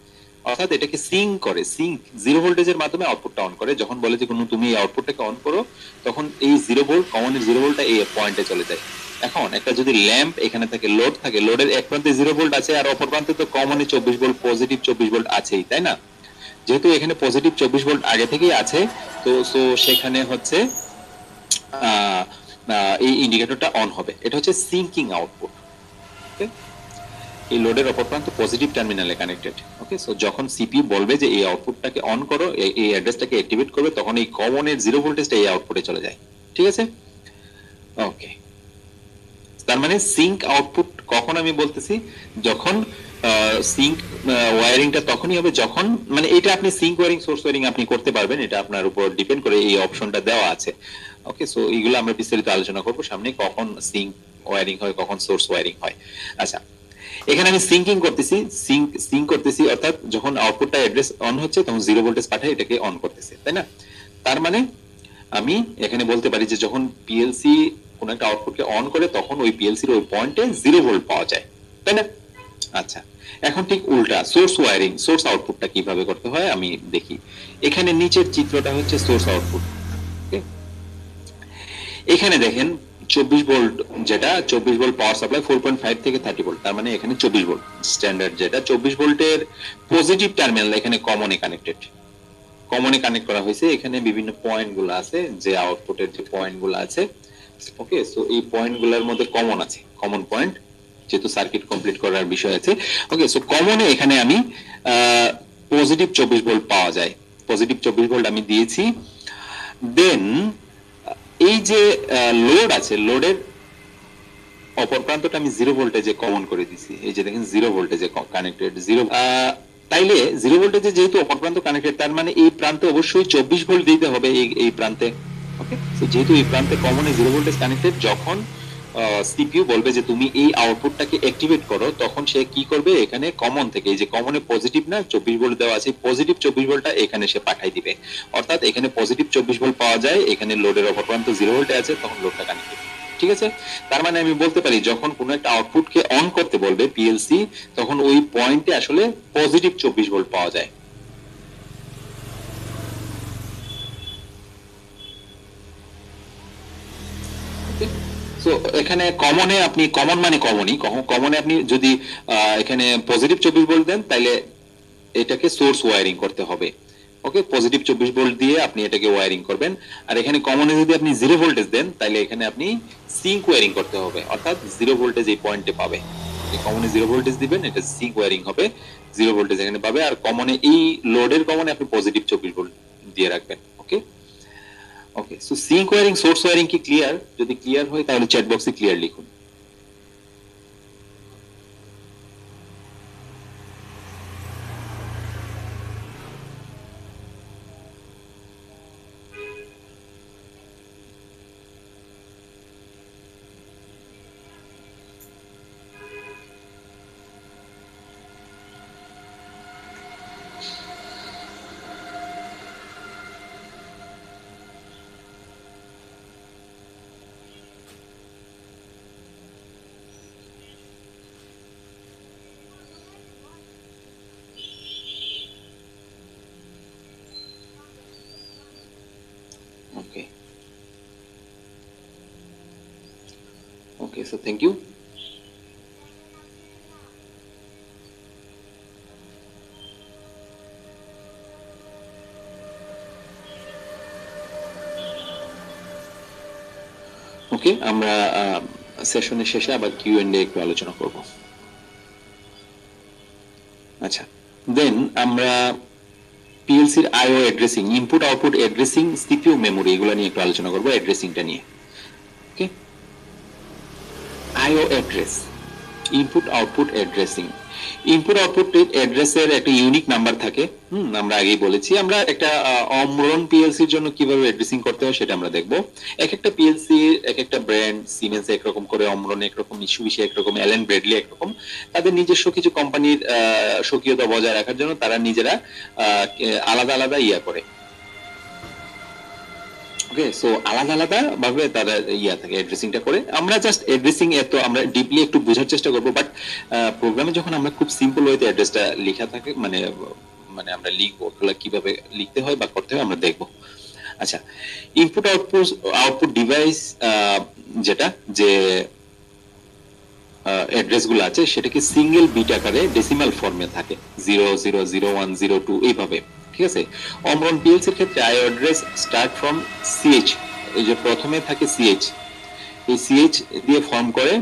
Speaker 1: অর্থাৎ এটাকে সিঙ্ক করে, সিঙ্ক জিরো ভোল্টেজের মাধ্যমে আউটপুটটা অন করে। যখন বলে যে কোনো তুমি এই আউটপুটটাকে অন করো, তখন এই জিরো ভোল্ট, কমনের জিরো ভোল্টটা এই পয়েন্টে চলে যায়। এখন একটা যদি ল্যাম্প এখানে থাকে, লোড থাকে, লোডের এক প্রান্তে জিরো ভোল্ট আছে আর অপর প্রান্তে তো কমনে 24 ভোল্ট, পজিটিভ 24 ভোল্ট আছেই, তাই না? যেহেতু এখানে পজিটিভ 24 ভোল্ট আগে থেকেই আছে, তো সেখানে হচ্ছে এই ইন্ডিকেটরটা অন হবে। এটা হচ্ছে সিঙ্কিং আউটপুট। ওকে, এই লোডের অপর প্রান্ত পজিটিভ টার্মিনালে কানেক্টেড। ওকে, সো যখন সিপিইউ বলবে যে এই আউটপুটটাকে অন করো, এই অ্যাড্রেসটাকে অ্যাক্টিভেট করবে, তখন এই কমনের জিরো ভোল্টেজটা এই আউটপুটে চলে যায়। ঠিক আছে, ওকে। তার মানে সিঙ্ক আউটপুট কখন আমি বলতেছি, যখন সিঙ্ক ওয়্যারিংটা তখনই হবে যখন, মানে এটা আপনি সিঙ্ক ওয়্যারিং, সোর্স ওয়্যারিং আপনি করতে পারবেন, এটা আপনার উপর ডিপেন্ড করে, এই অপশনটা দেওয়া আছে। ওকে, সো এইগুলো আমরা বিস্তারিত আলোচনা করব সামনে, কখন সিঙ্ক ওয়্যারিং হয়, কখন সোর্স ওয়্যারিং হয়। আচ্ছা, এখানে আমি সিঙ্কিং করতেছি, সিঙ্ক করতেছি, অর্থাৎ যখন আউটপুটটা অ্যাড্রেস অন হচ্ছে তখন জিরো ভোল্টেজ পাঠায় এটাকে অন করতেছে, তাই না? তার মানে আমি এখানে বলতে পারি যে যখন পিএলসি কোন একটা আউটপুটকে অন করে, তখন ওই পিএলসির ওই পয়েন্টে জিরো ভোল্ট পাওয়া যায়, তাই না? আচ্ছা, এখন ঠিক উল্টা, সোর্স ওয়্যারিং, সোর্স আউটপুটটা কিভাবে করতে হয় আমি দেখি। এখানে নিচের চিত্রটা হচ্ছে সোর্স আউটপুট। এখানে দেখেন 24 ভোল্ট, যেটা 24 ভোল্ট পাওয়ার সাপ্লাই 4.5 থেকে 30 ভোল্ট, তার মানে এখানে 24 ভোল্ট স্ট্যান্ডার্ড, যেটা 24 ভোল্টের পজিটিভ টার্মিনাল এখানে কমনে কানেক্টেড, কমনে কানেক্ট করা হয়েছে। এখানে বিভিন্ন পয়েন্ট গুলো আছে, যে আউটপুটের যে পয়েন্ট গুলো আছে। ওকে, সো এই পয়েন্ট গুলোর মধ্যে কমন আছে, কমন পয়েন্ট, যেহেতু সার্কিট কমপ্লিট করার বিষয় আছে। ওকে, সো কমনে এখানে আমি পজিটিভ 24 ভোল্ট পাওয়া যায়, পজিটিভ 24 ভোল্ট আমি দিয়েছি। দেন এই যে লোড আছে, লোডের অপর প্রান্তটা আমি জিরো ভোল্টেজে কমন করে দিছি, এই যে দেখেন জিরো ভোল্টেজে কানেক্টেড, জিরো। তাইলে জিরো ভোল্টেজে যেহেতু অপর প্রান্ত কানেক্টেড, তার মানে এই প্রান্তে অবশ্যই 24 ভোল্ট দিতে হবে, এই প্রান্তে। ওকে, তো যেহেতু এই প্রান্তে কমনে জিরো ভোল্টেজ কানেক্টেড, যখন সিপিইউ বলবে যে তুমি এই আউটপুটটাকে অ্যাক্টিভেট করো, তখন সে কি করবে, এখানে কমন থেকে, এই যে কমনে পজিটিভ না 24 ভোল্ট দেওয়া আছে, পজিটিভ 24 ভোল্টটা এখানে সে পাঠাই দিবে। অর্থাৎ এখানে পজিটিভ 24 ভোল্ট পাওয়া যায়, এখানে লোডের অপর প্রান্ত জিরো ভোল্টে আছে, তখন লোডটা কানেক্টেড। ঠিক আছে, তার মানে আমি বলতে পারি যখন কোন একটা আউটপুটকে অন করতে বলবে পিএলসি, তখন ওই পয়েন্টে আসলে পজিটিভ 24 ভোল্ট পাওয়া যায়। সো এখানে কমনে, আপনি কমন মানে কমনই, কমনে আপনি যদি এখানে পজিটিভ 24 ভোল্ট দেন, তাইলে এটাকে সোর্স ওয়্যারিং করতে হবে। ওকে, পজিটিভ 24 ভোল্ট দিয়ে আপনি এটাকে ওয়্যারিং করবেন। আর এখানে কমনে যদি আপনি জিরো ভোল্টেজ দেন, তাহলে এখানে আপনি সিঙ্ক ওয়্যারিং করতে হবে, অর্থাৎ জিরো ভোল্টেজ এই পয়েন্টে পাবে। কমনে জিরো ভোল্টেজ দিবেন, এটা সিঙ্ক ওয়্যারিং হবে, জিরো ভোল্টেজ এখানে পাবে। আর কমনে এই লোডের কমনে আপনি পজিটিভ 24 ভোল্ট দিয়ে রাখবেন। Okay, okay, so sink wiring, source wiring কি ক্লিয়ার? যদি ক্লিয়ার হয় তাহলে চ্যাট বক্সে ক্লিয়ার লিখুন। Okay. Okay, so thank you. ওকে, আমরা সেশনের শেষে আবার কিউ&এ একটু আলোচনা করব। আচ্ছা, দেন আমরা পিএলসির IO addressing, input output addressing, CPU memory, এগুলো নিয়ে একটু আলোচনা করব, অ্যাড্রেসিংটা নিয়ে। Okay, IO address, input output addressing. Input output অ্যাড্রেসের একটা ইউনিক নাম্বার থাকে। আমরা আগেই বলেছি। আমরা একটা অমরন পিএলসির জন্য কিভাবে অ্যাড্রেসিং করতে হয় সেটা আমরা দেখব। এক একটা পিএলসি এক একটা ব্র্যান্ড, সিমেন্স একরকম করে, অমরন একরকম, মিৎসুবিশি একরকম, অ্যালেন ব্রেডলি একরকম। তাদের নিজস্ব কিছু কোম্পানির স্বকীয়তা বজায় রাখার জন্য তারা নিজেরা আলাদা আলাদা ইয়া করে। ওকে, সো আলাদা আলাদা ভাবে তারা থাকে, অ্যাড্রেসিংটা করে। আমরা জাস্ট অ্যাড্রেসিং এত আমরা ডিপলি একটু বোঝার চেষ্টা করব, বাট প্রোগ্রামে যখন আমরা খুব সিম্পল ওয়েতে অ্যাড্রেসটা লেখা থাকে, মানে মানে আমরা লিখবো ওগুলা কিভাবে লিখতে হয় বা করতে হয় আমরা দেখব। আচ্ছা, ইনপুট আউটপুট আউটপুট ডিভাইস যেটা যে অ্যাড্রেস গুলো আছে সেটাকে সিঙ্গেল বিট আকারে ডেসিমাল ফর্মে থাকে, 000102 এইভাবে। ঠিক আছে, অমরন পিএলসি এর ক্ষেত্রে I address start from CH, এই যে প্রথমে থাকে সিএইচ, এই সিএইচ দিয়ে ফর্ম করে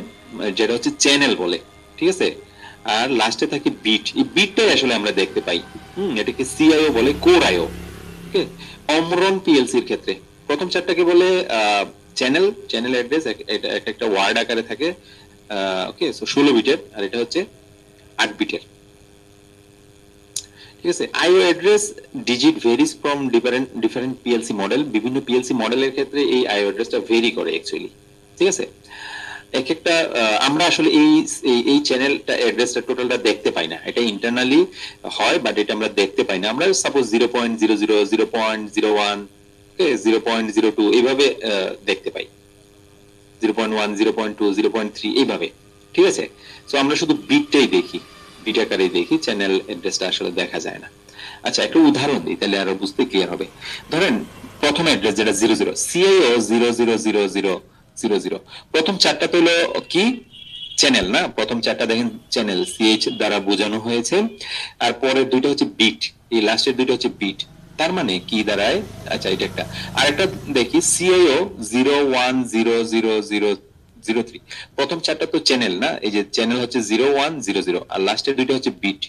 Speaker 1: যেটা হচ্ছে চ্যানেল বলে। ঠিক আছে, আর লাস্টে থাকে বিট, এই বিটটাই আসলে আমরা দেখতে পাই। এটাকে সিআইও বলে, কোর আইও। ওকে, অমরন পিএলসি এর ক্ষেত্রে প্রথম চারটাকে বলে চ্যানেল, চ্যানেল অ্যাড্রেস, এটা একটা ওয়ার্ড আকারে থাকে। ওকে, সো 16 বিটের, আর এটা হচ্ছে 8 বিটের। ঠিক আছে, IO address digit varies from different PLC model. বিভিন্ন পিএলসি মডেলের ক্ষেত্রে এই আইও অ্যাড্রেসটা ভেরি করে অ্যাকচুয়ালি। ঠিক আছে, এক একটা আমরা আসলে এই চ্যানেলটা অ্যাড্রেসটা টোটালটা দেখতে পাই না, এটা ইন্টারনালি হয়, বাট এটা আমরা দেখতে পাই না। আমরা সাপোজ 0.00, 0.01, 0.02 এইভাবে দেখতে পাই, 0.1, 0.2, 0.3 এইভাবে। ঠিক আছে, সো আমরা শুধু বিটটাই দেখি, বিট আকারেই দেখি, চ্যানেল অ্যাড্রেসটা আসলে দেখা যায় না। আচ্ছা, একটা উদাহরণ দিই তাহলে আরো বুঝতে ক্লিয়ার হবে। ধরেন প্রথম অ্যাড্রেস যেটা 00, সিআইও 000000, প্রথম চারটা তো হলো কি চ্যানেল না, প্রথম চারটা দেখেন চ্যানেল, সিএইচ দ্বারা বোঝানো হয়েছে, আর পরের দুইটা হচ্ছে বিট, এই লাস্টের দুইটা হচ্ছে বিট। তার মানে কি দাঁড়ায়? আচ্ছা, এটা একটা। আরেকটা দেখি সিআইও 01000003, প্রথম চারটা তো চ্যানেল না, এই যে চ্যানেল হচ্ছে 0100, আর লাস্টের দুইটা হচ্ছে বিট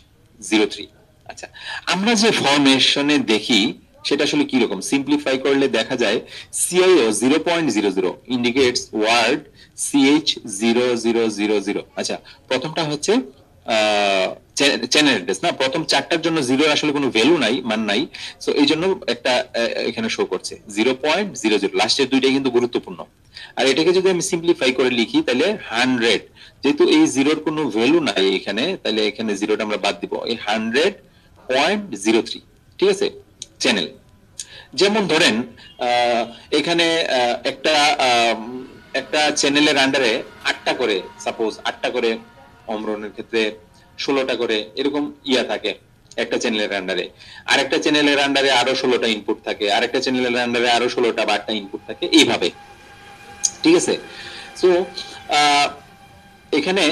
Speaker 1: 03। আচ্ছা, আমরা যে ফরমেশনে দেখি সেটা আসলে কি রকম? সিম্পলিফাই করলে দেখা যায় সিআইও 0.00 ইন্ডিকেটস ওয়ার্ড সিএইচ 0000। আচ্ছা, প্রথমটা হচ্ছে চ্যানেল অ্যাড্রেস না, প্রথম চারটার জন্য জিরো আসলে কোনো ভ্যালু নাই, মান নাই, সো এই জন্য একটা এখানে শো করছে 0.00, লাস্টের দুইটাই কিন্তু গুরুত্বপূর্ণ। আর এটাকে যদি আমি সিম্পলিফাই করে লিখি তাহলে 100, যেহেতু এই জিরোর কোনো ভ্যালু নাই এখানে, তাহলে এখানে জিরোটা আমরা বাদ দিব, এই 100.03। ঠিক আছে, চ্যানেল। যেমন ধরেন এখানে একটা একটা চ্যানেলের আন্ডারে 8টা করে, সাপোজ 8টা করে, অমরনের ক্ষেত্রে 16টা করে, এরকম থাকে একটা চ্যানেলের আন্ডারে। আরেকটা চ্যানেলের আন্ডারে আরো 16টা ইনপুট থাকে, আরেকটা চ্যানেলের আন্ডারে আরো 16টা বা 8টা ইনপুট থাকে, এইভাবে। ঠিক আছে, সো এখানে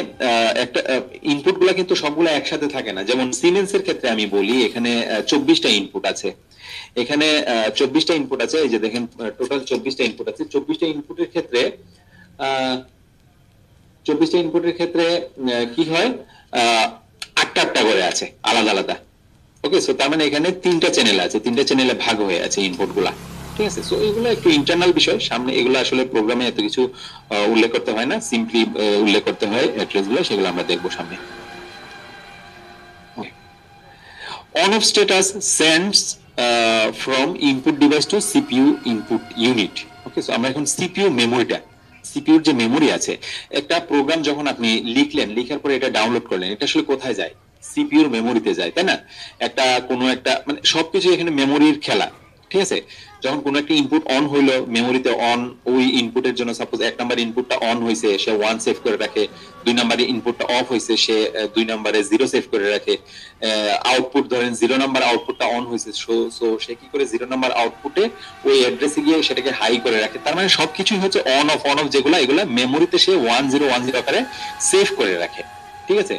Speaker 1: একটা ইনপুট গুলা কিন্তু সবগুলা একসাথে থাকে না। যেমন সিমেন্সের ক্ষেত্রে আমি বলি, এখানে 24টা ইনপুট আছে, এখানে 24টা ইনপুট আছে, এই যে দেখেন টোটাল 24টা ইনপুট আছে। 24টা ইনপুটের ক্ষেত্রে 24টা ইনপুটের ক্ষেত্রে কি হয়, 8টা 8টা করে আছে আলাদা আলাদা। ওকে, সো তার মানে এখানে 3টা চ্যানেল আছে, 3টা চ্যানেলে ভাগ হয়ে আছে ইনপুট গুলা। ঠিক আছে, সো এগুলো একটু ইন্টারনাল বিষয়, সামনে এগুলো আসলে প্রোগ্রামে এত কিছু উল্লেখ করতে হয় না, সিম্পলি উল্লেখ করতে হয় অ্যাড্রেস গুলো, সেগুলো আমরা দেখবো সামনে। On off status sends from input device to CPU input unit. Okay, so আমরা এখন সিপিইউ মেমোরিটা, সিপিইউর যে মেমোরি আছে, একটা প্রোগ্রাম যখন আপনি লিখলেন, লিখার পরে এটা ডাউনলোড করলেন, এটা আসলে কোথায় যায়? সিপিইউর মেমোরিতে যায়, তাই না? একটা কোনো একটা মানে সবকিছু এখানে মেমোরির খেলা। ঠিক আছে, যখন কোনো একটা ইনপুট অন হইলো মেমোরিতে অন, ওই ইনপুটের জন্য সাপোজ 1 নাম্বার ইনপুটটা অন হয়েছে, সে 1 সেভ করে রাখে, 2 নাম্বারের ইনপুটটা অফ হয়েছে, সে 2 নাম্বারে 0 সেভ করে রাখে। আউটপুট ধরেন 0 নাম্বার আউটপুটটা অন হয়েছে, সো সে কি করে 0 নাম্বার আউটপুটে ওই অ্যাড্রেসে গিয়ে সেটাকে হাই করে রাখে। তার মানে সবকিছুই হচ্ছে অন অফ যেগুলা, এগুলা মেমোরিতে সে 1010 আকারে সেভ করে রাখে। ঠিক আছে,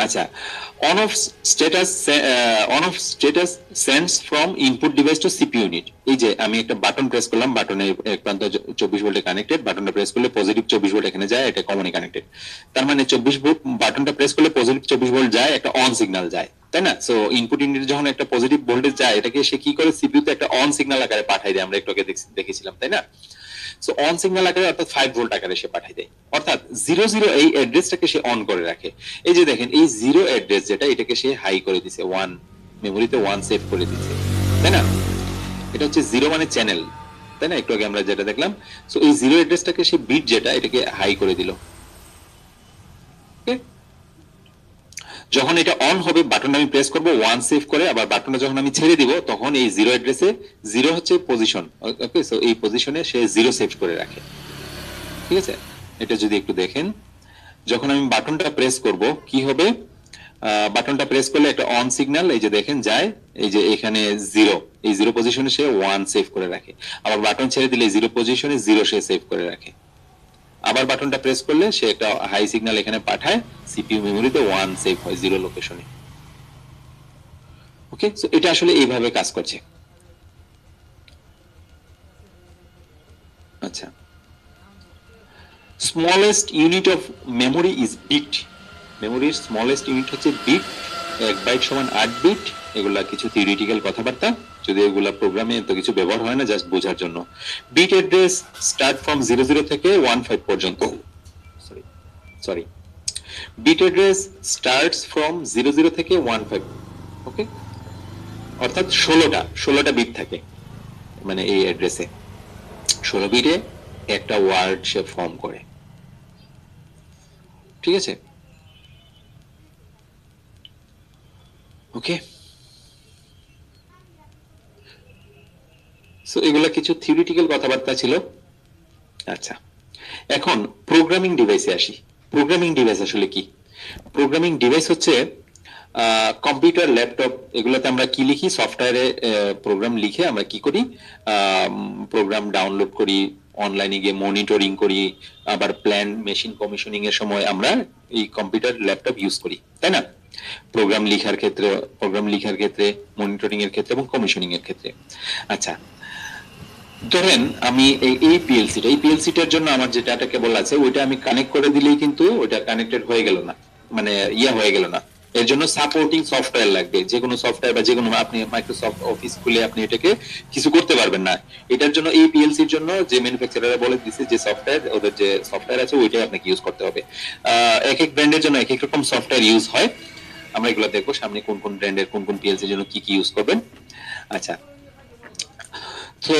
Speaker 1: আচ্ছা, on off status sends from input device to CPU unit. এই যে আমি একটা বাটন প্রেস করলাম, বাটনের এক প্রান্ত 24 ভোল্টে কানেক্টেড, বাটনটা প্রেস করলে পজিটিভ 24 ভোল্ট এখানে যায়, এটা কমনলি কানেক্টেড। তার মানে 24 ভোল্ট, বাটনটা প্রেস করলে পজিটিভ 24 ভোল্ট যায়, একটা অন সিগন্যাল যায়, তাই না? সো ইনপুট ইউনিট যখন একটা পজিটিভ ভোল্টেজ যায়, এটাকে সে কি করে সিপিইউ তে একটা অন সিগন্যাল আকারে পাঠায় দেয়, আমরা একটু আগে দেখেছিলাম, তাই না? সো অন সিগন্যাল আকারে অর্থাৎ 5 ভোল্ট আকারে সে পাঠিয়ে দেয়, অর্থাৎ 00 এই অ্যাড্রেসটাকে সে অন করে রাখে। এই যে দেখেন এই 0 অ্যাড্রেস যেটা, এটাকে সে হাই করে দিছে, 1 মেমোরিতে 1 সেভ করে দিচ্ছে, তাই না? এটা হচ্ছে 0 মানে চ্যানেল, তাই না? একটু আগে আমরা যেটা দেখলাম। সো এই 0 অ্যাড্রেসটাকে সে বিট যেটা, এটাকে হাই করে দিল। ওকে, যখন এটা অন হবে বাটন আমি প্রেস করব 1 সেভ করে, আবার বাটনটা যখন আমি ছেড়ে দিব তখন এই 0 অ্যাড্রেসে 0 হচ্ছে পজিশন। ওকে, সো এই পজিশনে সে 0 সেভ করে রাখে। ঠিক আছে, এটা যদি একটু দেখেন, যখন আমি বাটনটা প্রেস করব কি হবে, বাটনটা প্রেস করলে একটা অন সিগন্যাল এই যে দেখেন যায়, এই যে এখানে 0, এই 0 পজিশনে সে 1 সেভ করে রাখে, আবার বাটন ছেড়ে দিলে 0 পজিশনে 0 সে সেভ করে রাখে, আবার বাটনটা প্রেস করলে সে একটা হাই সিগন্যাল এখানে পাঠায়, সিপিইউ মেমোরিতে 1 সেভ হয় 0 লোকেশনে। ওকে, সো এটা আসলে এইভাবে কাজ করছে। আচ্ছা, smallest unit of memory is bit. মেমোরির স্মলেস্ট ইউনিট হচ্ছে বিট, 1 বাইট সমান 8 বিট। এগুলা কিছু থিওরিটিক্যাল কথাবার্তা, যদি এগুলা প্রোগ্রামে তো কিছু ব্যবহার হয় না, জাস্ট বোঝার জন্য। বিট অ্যাড্রেস স্টার্ট ফ্রম 00 থেকে 15 পর্যন্ত। Sorry, bit address starts from 00 থেকে 15। ওকে, অর্থাৎ 16টা বিট থাকে, মানে এই অ্যাড্রেসে 16 বিটে একটা ওয়ার্ড সে ফর্ম করে। ঠিক আছে, ওকে, সো এগুলা কিছু থিওরিটিক্যাল কথাবার্তা ছিল। আচ্ছা, এখন প্রোগ্রামিং ডিভাইসে আসি। প্রোগ্রামিং ডিভাইস আসলে কি? প্রোগ্রামিং ডিভাইস হচ্ছে কম্পিউটার, ল্যাপটপ, এগুলোতে আমরা কি লিখি, সফটওয়্যারে প্রোগ্রাম লিখে আমরা কি করি, প্রোগ্রাম ডাউনলোড করি, অনলাইনে গিয়ে মনিটরিং করি, আবার প্ল্যান মেশিন কমিশনিং এর সময় আমরা এই কম্পিউটার, ল্যাপটপ ইউজ করি, তাই না? প্রোগ্রাম লিখার ক্ষেত্রে, মনিটরিং এর ক্ষেত্রে এবং কমিশনিং এর ক্ষেত্রে। আচ্ছা, ধরেন আমি এই পিএলসিটার জন্য আমার যে ডাটা কেবল আছে ওইটা আমি কানেক্ট করে দিলেই কিন্তু ওইটা কানেক্টেড হয়ে গেল না, মানে হয়ে গেল না। এর জন্য সাপোর্টিং সফটওয়্যার লাগবে, যে কোনো সফটওয়্যার বা যে কোনো, আপনি মাইক্রোসফট অফিস খুলে আপনি এটাকে কিছু করতে পারবেন না। এটার জন্য এই পিএলসির জন্য যে ম্যানুফ্যাকচারাররা বলে দিচ্ছে যে সফটওয়্যার, ওদের যে সফটওয়্যার আছে ওইটাই আপনাকে ইউজ করতে হবে। এক এক ব্র্যান্ডের জন্য এক এক রকম সফটওয়্যার ইউজ হয়, আমরা এগুলো দেখবো সামনে কোন কোন ব্র্যান্ডের কোন কোন পিএলসির জন্য কি কি ইউজ করবেন। আচ্ছা, তো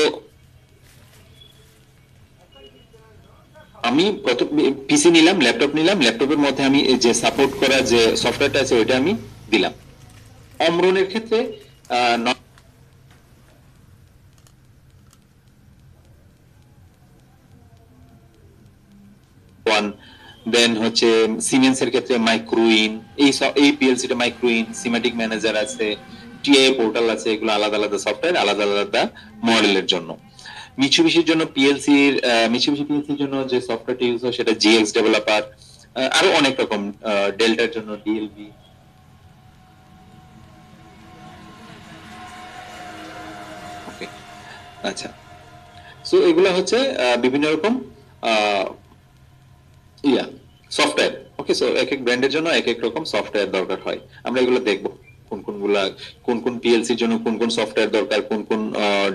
Speaker 1: আমি প্রথম পিসি নিলাম, ল্যাপটপ নিলাম, ল্যাপটপের মধ্যে আমি যে সাপোর্ট করা যে সফটওয়্যারটা আছে ওইটা আমি দিলাম। অমরনের ক্ষেত্রে দেন হচ্ছে সিমেন্সের ক্ষেত্রে মাইক্রোইন, এই পিএলসিটা মাইক্রোইন, সিমেটিক ম্যানেজার আছে, টিআই পোর্টাল আছে, এগুলো আলাদা আলাদা সফটওয়্যার আলাদা আলাদা মডেলের জন্য। মিচুবিশির জন্য মিচুবিশি পিএলসির জন্য যে সফটওয়্যারটা ইউজ হয় সেটা জিএক্স ডেভেলপার, আরো অনেক রকম, ডেল্টার জন্য ডিএলবি। ওকে, আচ্ছা, সো এগুলা হচ্ছে বিভিন্ন রকম সফটওয়্যার। ওকে, সো এক এক ব্র্যান্ডের জন্য এক এক রকম সফটওয়্যার দরকার হয়, আমরা এগুলো দেখবো কোন কোন পিএলসির জন্য কোন কোন সফটওয়্যার দরকার, কোন কোন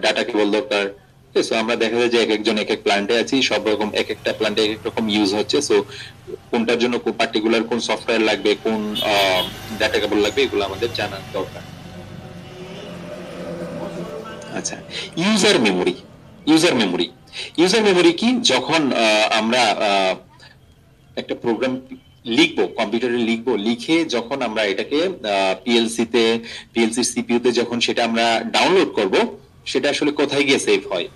Speaker 1: ডাটা কেবল দরকার। সো আমরা দেখা যায় যে এক একজন এক এক প্ল্যান্টে আছি, সব রকম এক একটা প্ল্যান্টে এক এক রকম ইউজ হচ্ছে, সো কোনটার জন্য পার্টিকুলার কোন সফটওয়্যার লাগবে, কোন ডাটা কেবল লাগবে, এগুলো আমাদের জানা দরকার। আচ্ছা, ইউজার মেমোরি। ইউজার মেমোরি কি? যখন আমরা একটা প্রোগ্রাম লিখবো, কম্পিউটারে লিখে যখন আমরা এটাকে পিএলসি সিপিইউতে যখন সেটা আমরা ডাউনলোড করব, সেটা আসলে কোথায় গিয়ে সেভ হয়,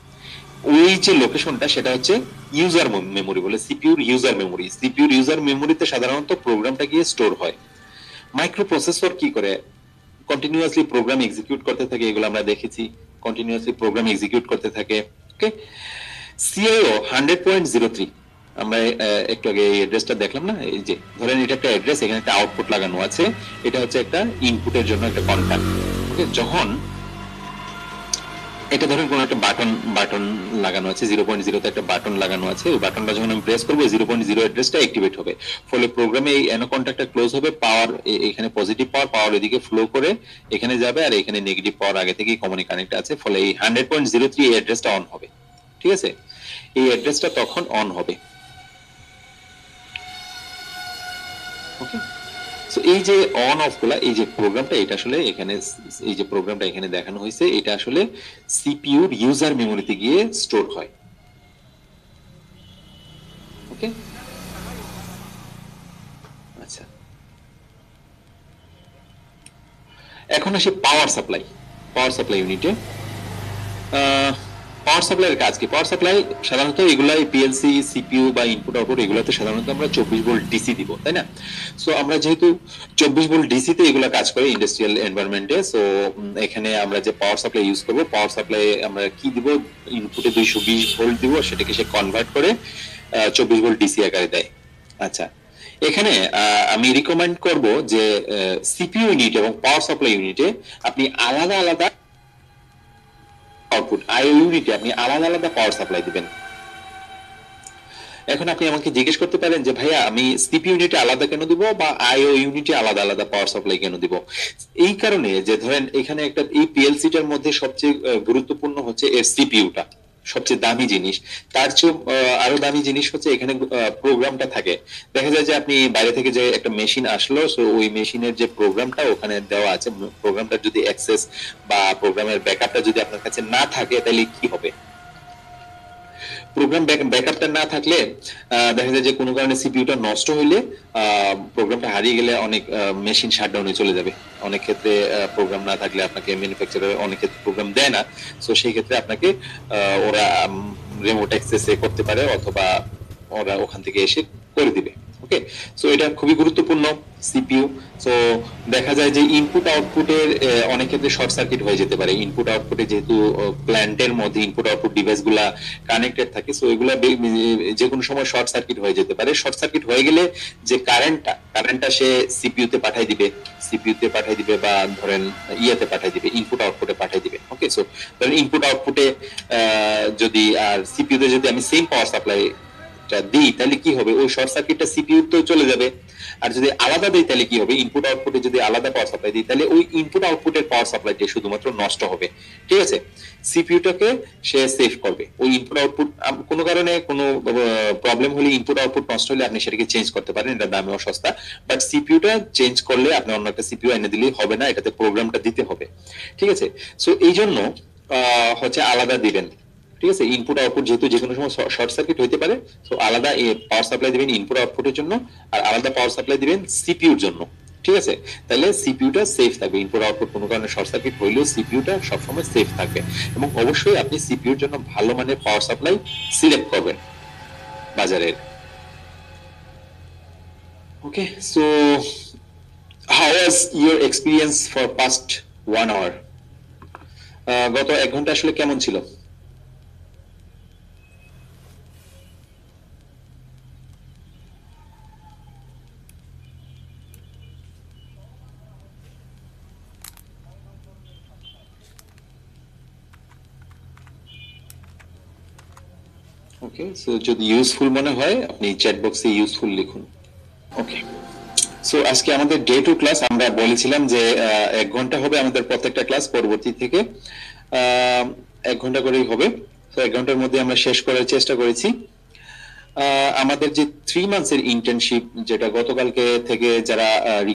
Speaker 1: ওই যে লোকেশনটা সেটা হচ্ছে ইউজার মেমোরি বলে, সিপিইউর ইউজার মেমোরিতে সাধারণত প্রোগ্রামটা গিয়ে স্টোর হয়। মাইক্রো প্রসেসর কি করে? কন্টিনিউয়াসলি প্রোগ্রাম এক্সিকিউট করতে থাকে, এগুলো আমরা দেখেছি, কন্টিনিউয়াসলি প্রোগ্রাম এক্সিকিউট করতে থাকে। ওকে, সিআইও 100.03, আমরা একটু আগে এই অ্যাড্রেসটা দেখলাম না, এই যে ধরেন এটা একটা অ্যাড্রেস, এখানে একটা আউটপুট লাগানো আছে, এটা হচ্ছে একটা ইনপুটের জন্য একটা কন্ট্যাক্ট। ওকে, যখন এটা ধরেন কোন একটা বাটন লাগানো আছে, 0.0 তে একটা বাটন লাগানো আছে, ওই বাটনটা যখন আমি প্রেস করবো 0.0 অ্যাড্রেসটা অ্যাক্টিভেট হবে, ফলে প্রোগ্রামে এই এনো কন্ট্যাক্টটা ক্লোজ হবে, পাওয়ার এখানে পজিটিভ পাওয়ার এদিকে ফ্লো করে এখানে যাবে, আর এখানে নেগেটিভ পাওয়ার আগে থেকেই কমনে কানেক্ট আছে, ফলে এই 100.03 এই অ্যাড্রেসটা অন হবে। ঠিক আছে, এই অ্যাড্রেসটা তখন অন হবে। ওকে, সো এই যে অন অফ গুলা, এই যে প্রোগ্রামটা, এটা আসলে এখানে, এই যে প্রোগ্রামটা এখানে দেখানো হয়েছে, এটা আসলে সিপিইউর ইউজার মেমোরিতে গিয়ে স্টোর হয়। ওকে, আচ্ছা, এখন আসি পাওয়ার সাপ্লাই। পাওয়ার সাপ্লাই ইউনিটে পাওয়ার সাপ্লাইয়ের কাজ কি? পাওয়ার সাপ্লাই সাধারণত এগুলাই পিএলসি, সিপিইউ বা ইনপুট আউটপুট, এগুলাতে সাধারণত আমরা 24 ভোল্ট ডিসি দিব, তাই না? সো আমরা যেহেতু 24 ভোল্ট ডিসি তে এগুলা কাজ করে ইন্ডাস্ট্রিয়াল এনভায়রনমেন্টে, সো এখানে আমরা যে পাওয়ার সাপ্লাই ইউজ করব, পাওয়ার সাপ্লাই আমরা কি দিব, ইনপুটে 220 ভোল্ট দিব, সেটাকে সে কনভার্ট করে 24 ভোল্ট ডিসি আকারে দেয়। আচ্ছা, এখানে আমি রিকমেন্ড করব যে সিপিইউ ইউনিট এবং পাওয়ার সাপ্লাই ইউনিটে আপনি আলাদা আলাদা আউটপুট, আইও ইউনিটে আপনি আলাদা আলাদা পাওয়ার সাপ্লাই দিবেন। এখন আপনি আমাকে জিজ্ঞেস করতে পারেন যে ভাইয়া আমি সিপিইউ ইউনিটে আলাদা কেন দিব বা আইও ইউনিটে আলাদা আলাদা পাওয়ার সাপ্লাই কেন দিব? এই কারণে যে ধরেন এখানে একটা, এই পিএলসিটার মধ্যে সবচেয়ে গুরুত্বপূর্ণ হচ্ছে এর সিপিইউটা, সবচেয়ে দামি জিনিস। তার চেয়ে আরো দামি জিনিস হচ্ছে এখানে প্রোগ্রামটা থাকে। দেখা যায় যে আপনি বাইরে থেকে যে একটা মেশিন আসলো, সো ওই মেশিনের যে প্রোগ্রামটা ওখানে দেওয়া আছে, প্রোগ্রামটা যদি অ্যাক্সেস বা প্রোগ্রামের ব্যাকআপটা যদি আপনার কাছে না থাকে, তাহলে কি হবে? প্রোগ্রাম ব্যাকআপটা না থাকলে দেখা যায় যে কোনো কারণে সিপিইউটা নষ্ট হইলে, প্রোগ্রামটা হারিয়ে গেলে অনেক মেশিন শাটডাউনে চলে যাবে। অনেক ক্ষেত্রে প্রোগ্রাম না থাকলে আপনাকে ম্যানুফ্যাকচারার অনেক ক্ষেত্রে প্রোগ্রাম দেয় না, সো সেই ক্ষেত্রে আপনাকে ওরা রিমোট অ্যাক্সেসে করতে পারে, অথবা ওরা ওখান থেকে এসে করে দিবে। ওকে, সো এটা খুবই গুরুত্বপূর্ণ সিপিইউ। সো দেখা যায় যে ইনপুট আউটপুটের অনেক ক্ষেত্রে শর্ট সার্কিট হয়ে যেতে পারে। ইনপুট আউটপুটে যেহেতু প্ল্যান্টের মধ্যে ইনপুট আউটপুট ডিভাইস গুলা কানেক্টেড থাকে, সো এগুলা যে কোনো সময় শর্ট সার্কিট হয়ে যেতে পারে। শর্ট সার্কিট হয়ে গেলে যে কারেন্টটা সে সিপিইউতে পাঠাই দিবে বা ধরেন ইয়েতে পাঠাই দিবে, ইনপুট আউটপুটে পাঠাই দিবে। ওকে, সো ধরেন ইনপুট আউটপুটে যদি আর সিপিইউতে যদি আমি সেম পাওয়ার সাপ্লাই দিই, তাহলে কি হবে? ওই শর্ট সার্কিটটা সিপিইউ তো চলে যাবে। আর যদি আলাদা দিই তাহলে কি হবে? ইনপুট আউটপুটে যদি আলাদা পাওয়ার সাপ্লাই দিই, তাহলে ওই ইনপুট আউটপুটের পাওয়ার সাপ্লাইটা শুধুমাত্র নষ্ট হবে। ঠিক আছে, সিপিইউটাকে সে সেভ করবে। ওই ইনপুট আউটপুট কোনো কারণে কোনো প্রবলেম হলে, ইনপুট আউটপুট নষ্ট হলে আপনি সেটাকে চেঞ্জ করতে পারেন, এটা দামেও সস্তা। বাট সিপিইউটা চেঞ্জ করলে আপনি অন্য একটা সিপিইউ এনে দিলেই হবে না, এটাতে প্রোগ্রামটা দিতে হবে। ঠিক আছে, সো এই জন্য হচ্ছে আলাদা দিবেন। ঠিক আছে, ইনপুট আউটপুট যেহেতু যে কোনো সময় শর্ট সার্কিট হইতে পারে, সো আলাদা পাওয়ার সাপ্লাই দিবেন ইনপুট আউটপুটের জন্য, আর আলাদা পাওয়ার সাপ্লাই দিবেন সিপিইউর জন্য। ঠিক আছে, তাহলে সিপিইউটা সেফ থাকবে। ইনপুট আউটপুট কোনো কারণে শর্ট সার্কিট হইলেও সিপিইউটা সবসময় সেফ থাকবে। এবং অবশ্যই আপনি সিপিইউর জন্য ভালো মানের পাওয়ার সাপ্লাই সিলেক্ট করবেন বাজারের। Okay, so how was your experience for past 1 hour? গত 1 ঘন্টা আসলে কেমন ছিল? ওকে, সো যদি ইউজফুল মনে হয় আপনি চ্যাট বক্সে ইউজফুল লিখুন। ওকে, সো আজকে আমাদের ডে 2 ক্লাস। আমরা বলেছিলাম যে 1 ঘন্টা হবে আমাদের প্রত্যেকটা ক্লাস, পরবর্তী থেকে 1 ঘন্টা করেই হবে। তো 1 ঘন্টার মধ্যে আমরা শেষ করার চেষ্টা করেছি। আমাদের যে 3 মান্থসের ইন্টার্নশিপ, যেটা গতকালকে থেকে যারা